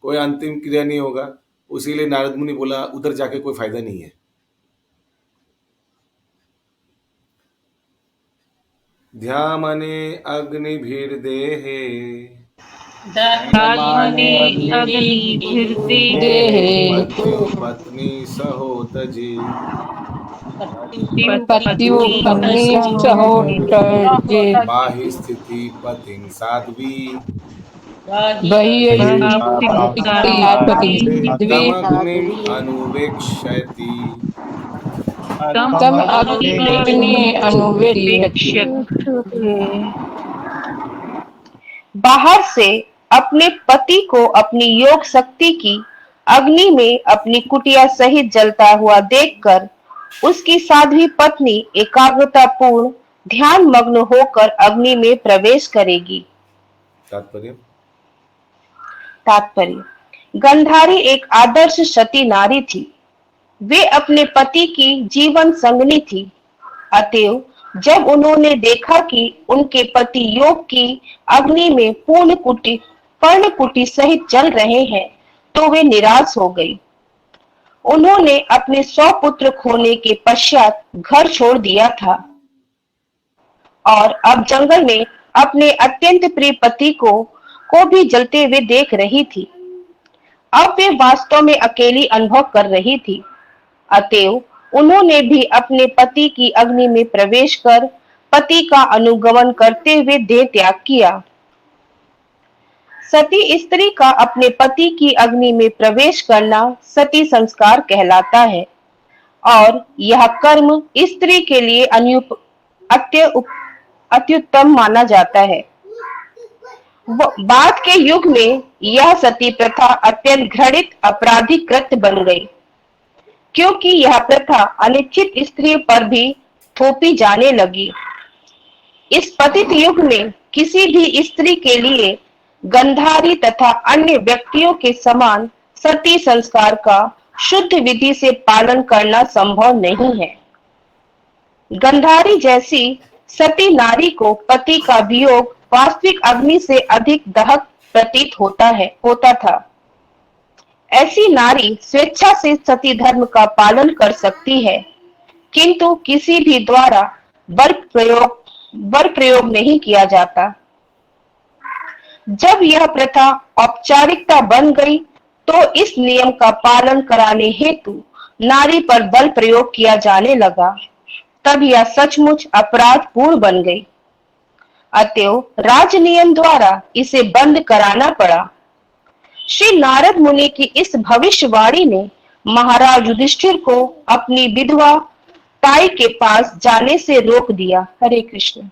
कोई अंतिम क्रिया नहीं होगा। उसीलिए नारद मुनि बोला उधर जाके कोई फायदा नहीं है। ध्यामने अग्निभिर्देहे पत्नी सहोतजे बाहि स्थिति पतिं साध्वी तमग्निम् अनुवेक्ष्यति। बाहर से अपने पति को अपनी योग शक्ति की अग्नि में अपनी कुटिया सहित जलता हुआ देखकर उसकी साध्वी पत्नी एकाग्रता पूर्ण ध्यान मग्न होकर अग्नि में प्रवेश करेगी। तात्पर्य, गंधारी एक आदर्श सती नारी थी। वे अपने पति की जीवन संगनी थी। अतएव जब उन्होंने देखा कि उनके पति योग की अग्नि में पर्ण कुटी सहित जल रहे हैं तो वे निराश हो गई। उन्होंने अपने 100 पुत्र खोने के पश्चात घर छोड़ दिया था और अब जंगल में अपने अत्यंत प्रिय पति को भी जलते हुए देख रही थी। अब वे वास्तव में अकेली अनुभव कर रही थी। अतएव उन्होंने भी अपने पति की अग्नि में प्रवेश कर पति का अनुगमन करते हुए देह त्याग किया। सती स्त्री का अपने पति की अग्नि में प्रवेश करना सती संस्कार कहलाता है और यह कर्म स्त्री के लिए अत्युत्तम माना जाता है। बाद के युग में यह सती प्रथा अत्यंत घृणित आपराधिक कृत्य बन गई, क्योंकि यह प्रथा अनिश्चित स्त्री पर भी थोपी जाने लगी। इस पतित युग में किसी भी स्त्री के लिए गंधारी तथा अन्य व्यक्तियों के समान सती संस्कार का शुद्ध विधि से पालन करना संभव नहीं है। गंधारी जैसी सती नारी को पति का वियोग वास्तविक अग्नि से अधिक दहक प्रतीत होता था। ऐसी नारी स्वेच्छा से सती धर्म का पालन कर सकती है, किंतु किसी भी द्वारा बल प्रयोग नहीं किया जाता। जब यह प्रथा औपचारिकता बन गई, तो इस नियम का पालन कराने हेतु नारी पर बल प्रयोग किया जाने लगा। तब यह सचमुच अपराधपूर्ण बन गई। अतएव राज नियम द्वारा इसे बंद कराना पड़ा। श्री नारद मुनि की इस भविष्यवाणी ने महाराज युधिष्ठिर को अपनी विधवा ताई के पास जाने से रोक दिया। हरे कृष्ण।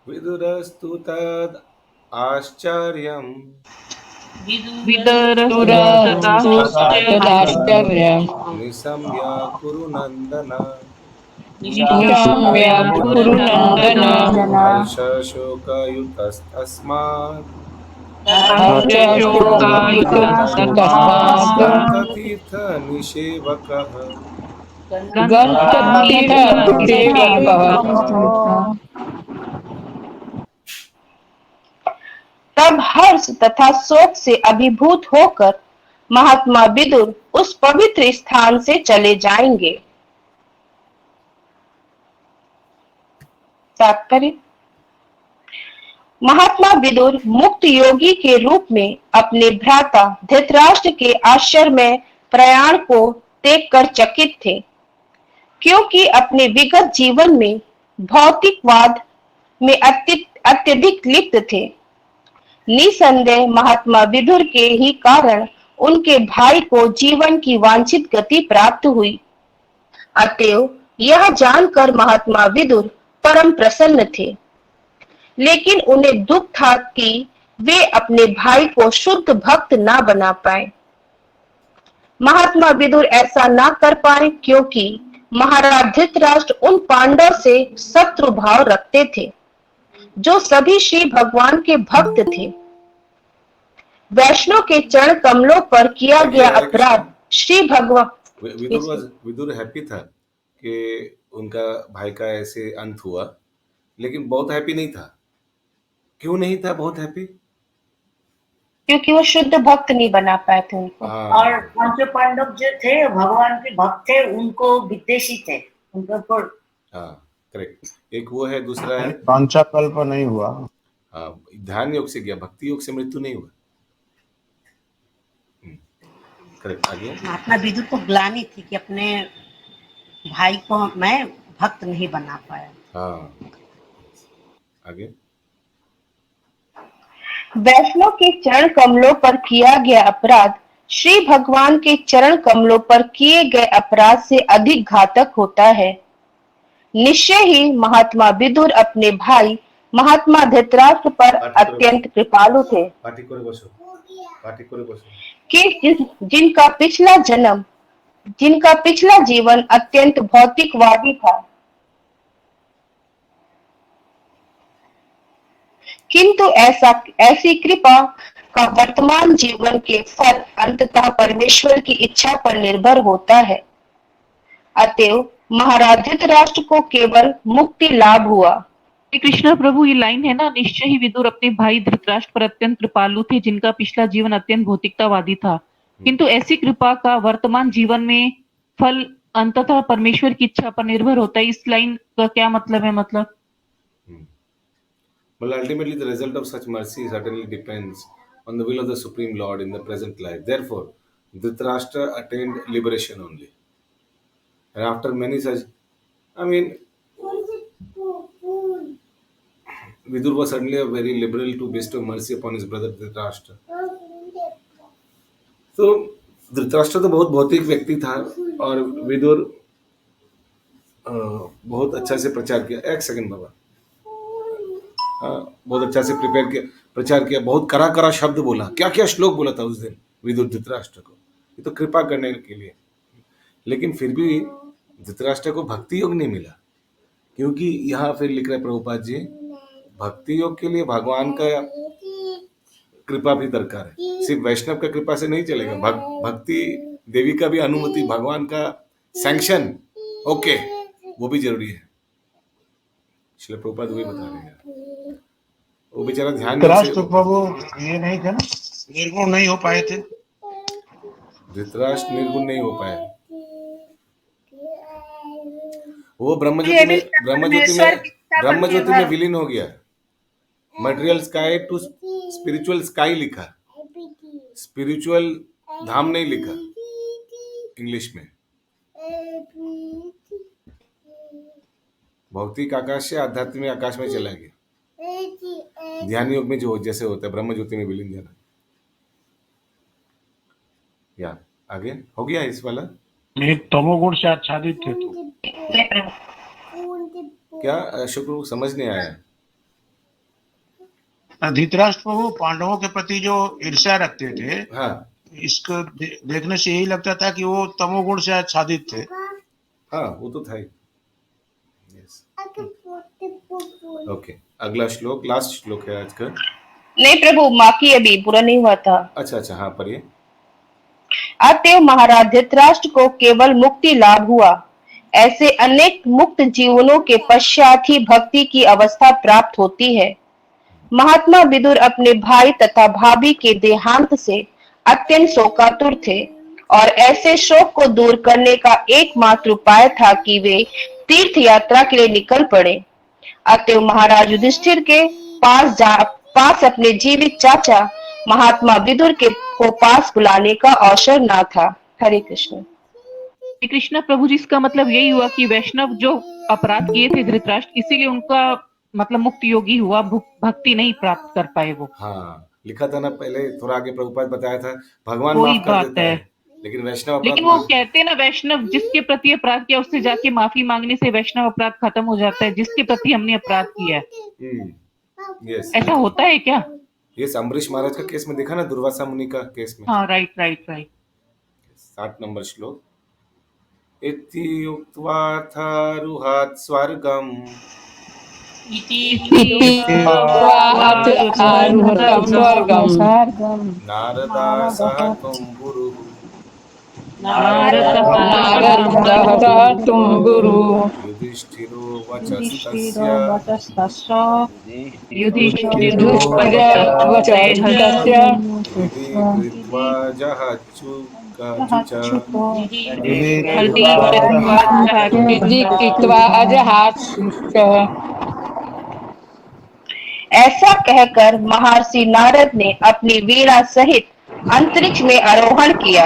विदुरस्तु तद आश्चर्यम् निशम्य कुरु नंदन हर्षशोकयुतस्तस्मात् तीर्थ निषेवकः तब हर्ष तथा शोक से अभिभूत होकर महात्मा विदुर उस पवित्र स्थान से चले जाएंगे। तात्पर्य: महात्मा विदुर मुक्त योगी के रूप में अपने भ्राता धृतराष्ट्र के आश्रम में प्रयाण को देखकर चकित थे, क्योंकि अपने विगत जीवन में भौतिकवाद में अत्यधिक लिप्त थे। निसंदेह महात्मा विदुर के ही कारण उनके भाई को जीवन की वांछित गति प्राप्त हुई। अतएव यह जानकर महात्मा विदुर परम प्रसन्न थे, लेकिन उन्हें दुख था कि वे अपने भाई को शुद्ध भक्त ना बना पाए। महात्मा विदुर ऐसा ना कर पाए क्योंकि महाराज धृतराष्ट्र उन पांडव से शत्रु भाव रखते थे, जो सभी श्री भगवान के भक्त थे। वैष्णव के चरण कमलों पर किया गया अपराध श्री भगवान विदुर हैप्पी था कि उनका भाई का ऐसे अंत हुआ, लेकिन बहुत हैप्पी नहीं था। क्यों नहीं था बहुत हैप्पी? क्योंकि वो शुद्ध भक्त नहीं बना पाए थे उनको। और पांचों पांडव जो थे भगवान के भक्त थे, उनको विद्वेषी थे, उनको हाँ करेक्ट। एक वो है, दूसरा है पांचाकल्प नहीं हुआ। हाँ, ध्यान योग से गया, भक्ति योग से मृत्यु नहीं हुआ। करेक्ट। आगे महात्मा विदुर को ग्लानि थी कि अपने भाई को मैं भक्त नहीं बना पाया। हाँ आगे वैष्णव के चरण कमलों पर किया गया अपराध श्री भगवान के चरण कमलों पर किए गए अपराध से अधिक घातक होता है। निश्चय ही महात्मा विदुर अपने भाई महात्मा धृतराष्ट्र पर अत्यंत कृपालु थे, कि जिनका पिछला जीवन अत्यंत भौतिकवादी था, किंतु ऐसी कृपा का वर्तमान जीवन के फल अंततः परमेश्वर की इच्छा पर निर्भर होता है। अतएव महाराज धृतराष्ट्र को केवल मुक्ति लाभ हुआ। श्री कृष्ण प्रभु, ये लाइन है ना, निश्चय ही विदुर अपने भाई धृतराष्ट्र पर अत्यंत कृपालु थे, जिनका पिछला जीवन अत्यंत भौतिकतावादी था, किंतु ऐसी कृपा का वर्तमान जीवन में फल अंततः परमेश्वर की इच्छा पर निर्भर होता है। इस लाइन का क्या मतलब है? मतलब Well, ultimately the result of such mercy certainly depends on the will of the Supreme Lord in the present life. Therefore, Dhritarashtra attained liberation only. And after many such, Vidur was certainly very liberal to bestow mercy upon his brother Dhritarashtra. तो धृतराष्ट्र तो बहुत भौतिक व्यक्ति था और विदुर बहुत अच्छा से प्रचार किया। एक सेकंड बाबा। बहुत अच्छा से प्रचार किया, बहुत कड़ा कड़ा शब्द बोला, क्या क्या श्लोक बोला था उस दिन विदुर धृतराष्ट्र को, ये तो कृपा करने के लिए। लेकिन फिर भी धृतराष्ट्र को भक्ति योग नहीं मिला, क्योंकि यहाँ फिर लिख रहे प्रभुपाद जी, भक्ति योग के लिए भगवान का कृपा भी दरकार है, सिर्फ वैष्णव का कृपा से नहीं चलेगा। भक्ति देवी का भी अनुमति, भगवान का सैंक्शन, ओके, वो भी जरूरी है। श्री प्रभुपाद वही बता रहे हैं, वो बेचारा ध्यान धृतराष्ट्र प्रभु ये नहीं थे ना, निर्गुण नहीं हो पाए थे। धृतराष्ट्र निर्गुण नहीं हो पाए, वो ब्रह्मज्योति में विलीन हो गया। Material sky to spiritual sky लिखा, स्पिरिचुअल धाम नहीं लिखा इंग्लिश में। भौतिक आकाश से आध्यात्मिक आकाश में चला गया। ध्यान योग में जो जैसे होता है ब्रह्म ज्योति में विलीन जाना। या आगे हो गया इस वाला। तमोगुण से आच्छादित थे तो क्या शुक्र समझ नहीं आया। धृतराष्ट्र प्रभु पांडवों के प्रति जो ईर्ष्या रखते थे, हाँ, इसको देखने से यही लगता था कि वो तमोगुण से आच्छादित थे। हाँ, वो तो था ही। ओके, अगला श्लोक, लास्ट श्लोक है आज का। नहीं प्रभु, बाकी अभी पूरा नहीं हुआ था। अच्छा, हाँ पढ़िए। अतएव महाराज धृतराष्ट्र को केवल मुक्ति लाभ हुआ। ऐसे अनेक मुक्त जीवनों के पश्चात ही भक्ति की अवस्था प्राप्त होती है। महात्मा विदुर अपने भाई तथा भाभी के देहांत से अत्यंत शोकातुर थे और ऐसे शोक को दूर करने का एकमात्र उपाय था कि वे तीर्थ यात्रा के लिए निकल पड़े। अतएव महाराज युधिष्ठिर के पास अपने जीवित चाचा महात्मा विदुर को पास बुलाने का अवसर न था। हरे कृष्ण। कृष्ण प्रभु जी, इसका मतलब यही हुआ कि वैष्णव जो अपराध किए थे धृतराष्ट्र, इसीलिए उनका मतलब मुक्त योगी हुआ, भक्ति नहीं प्राप्त कर पाए वो। हाँ, लिखा था ना पहले, थोड़ा आगे प्रभुपाद बताया था, भगवान कोई माफ कर बात देता है, लेकिन वैष्णव लेकिन वो कहते हैं ना, वैष्णव जिसके प्रति अपराध किया उससे जाके माफी मांगने से वैष्णव अपराध खत्म हो जाता है, जिसके प्रति हमने अपराध किया है। ऐसा होता है क्या? ये अम्बरीश महाराज का केस में देखा ना, दुर्वासा मुनि का केस में। हाँ, राइट। 60 नंबर श्लोक। इति उक्त्वा थारुहात् स्वर्गम् नारदा सह तुम्बुरुः युधिष्ठिरो वचस्तस्य कृत्वा ऐसा कहकर महर्षि नारद ने अपनी वीणा सहित अंतरिक्ष में आरोहण किया।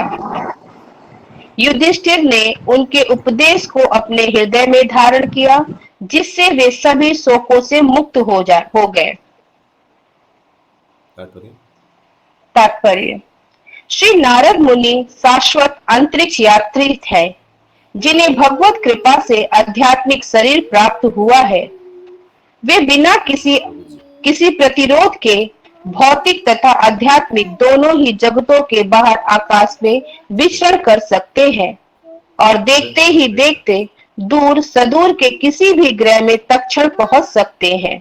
युधिष्ठिर ने उनके उपदेश को अपने हृदय में धारण किया, जिससे वे सभी शोकों से मुक्त हो गए। तात्पर्य: श्री नारद मुनि शाश्वत अंतरिक्ष यात्री है, जिन्हें भगवत कृपा से आध्यात्मिक शरीर प्राप्त हुआ है। वे बिना किसी प्रतिरोध के भौतिक तथा आध्यात्मिक दोनों ही जगतों के बाहर आकाश में विचरण कर सकते हैं और देखते ही देखते दूर सदूर के किसी भी ग्रह में तत्क्षण पहुंच सकते हैं।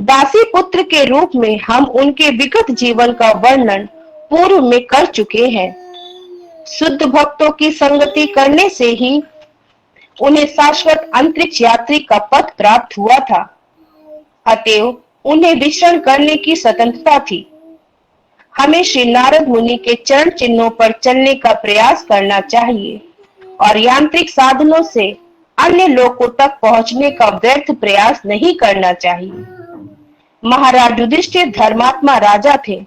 दासी पुत्र के रूप में हम उनके विगत जीवन का वर्णन पूर्व में कर चुके हैं। शुद्ध भक्तों की संगति करने से ही उन्हें शाश्वत अंतरिक्ष यात्री का पद प्राप्त हुआ था। अतएव उन्हें विचरण करने की स्वतंत्रता थी। हमें श्री नारद मुनि के चरण चिन्हों पर चलने का प्रयास करना चाहिए और यांत्रिक साधनों से अन्य लोकों तक पहुंचने का व्यर्थ प्रयास नहीं करना चाहिए। महाराज युधिष्ठिर धर्मात्मा राजा थे,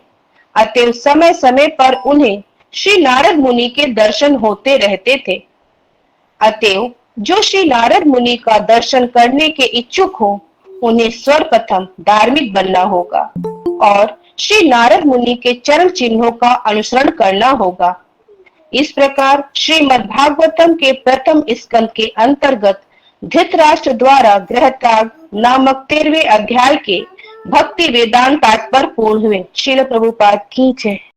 अतएव समय समय पर उन्हें श्री नारद मुनि के दर्शन होते रहते थे। अतएव जो श्री नारद मुनि का दर्शन करने के इच्छुक हो, उन्हें सर्वप्रथम धार्मिक बनना होगा और श्री नारद मुनि के चरण चिन्हों का अनुसरण करना होगा। इस प्रकार श्रीमद् भागवतम के प्रथम स्कंद के अंतर्गत धृतराष्ट्र द्वारा गृह त्याग नामक 13वें अध्याय के भक्ति वेदांत तात्पर्य पूर्ण हुए। श्रील प्रभुपाद की जय।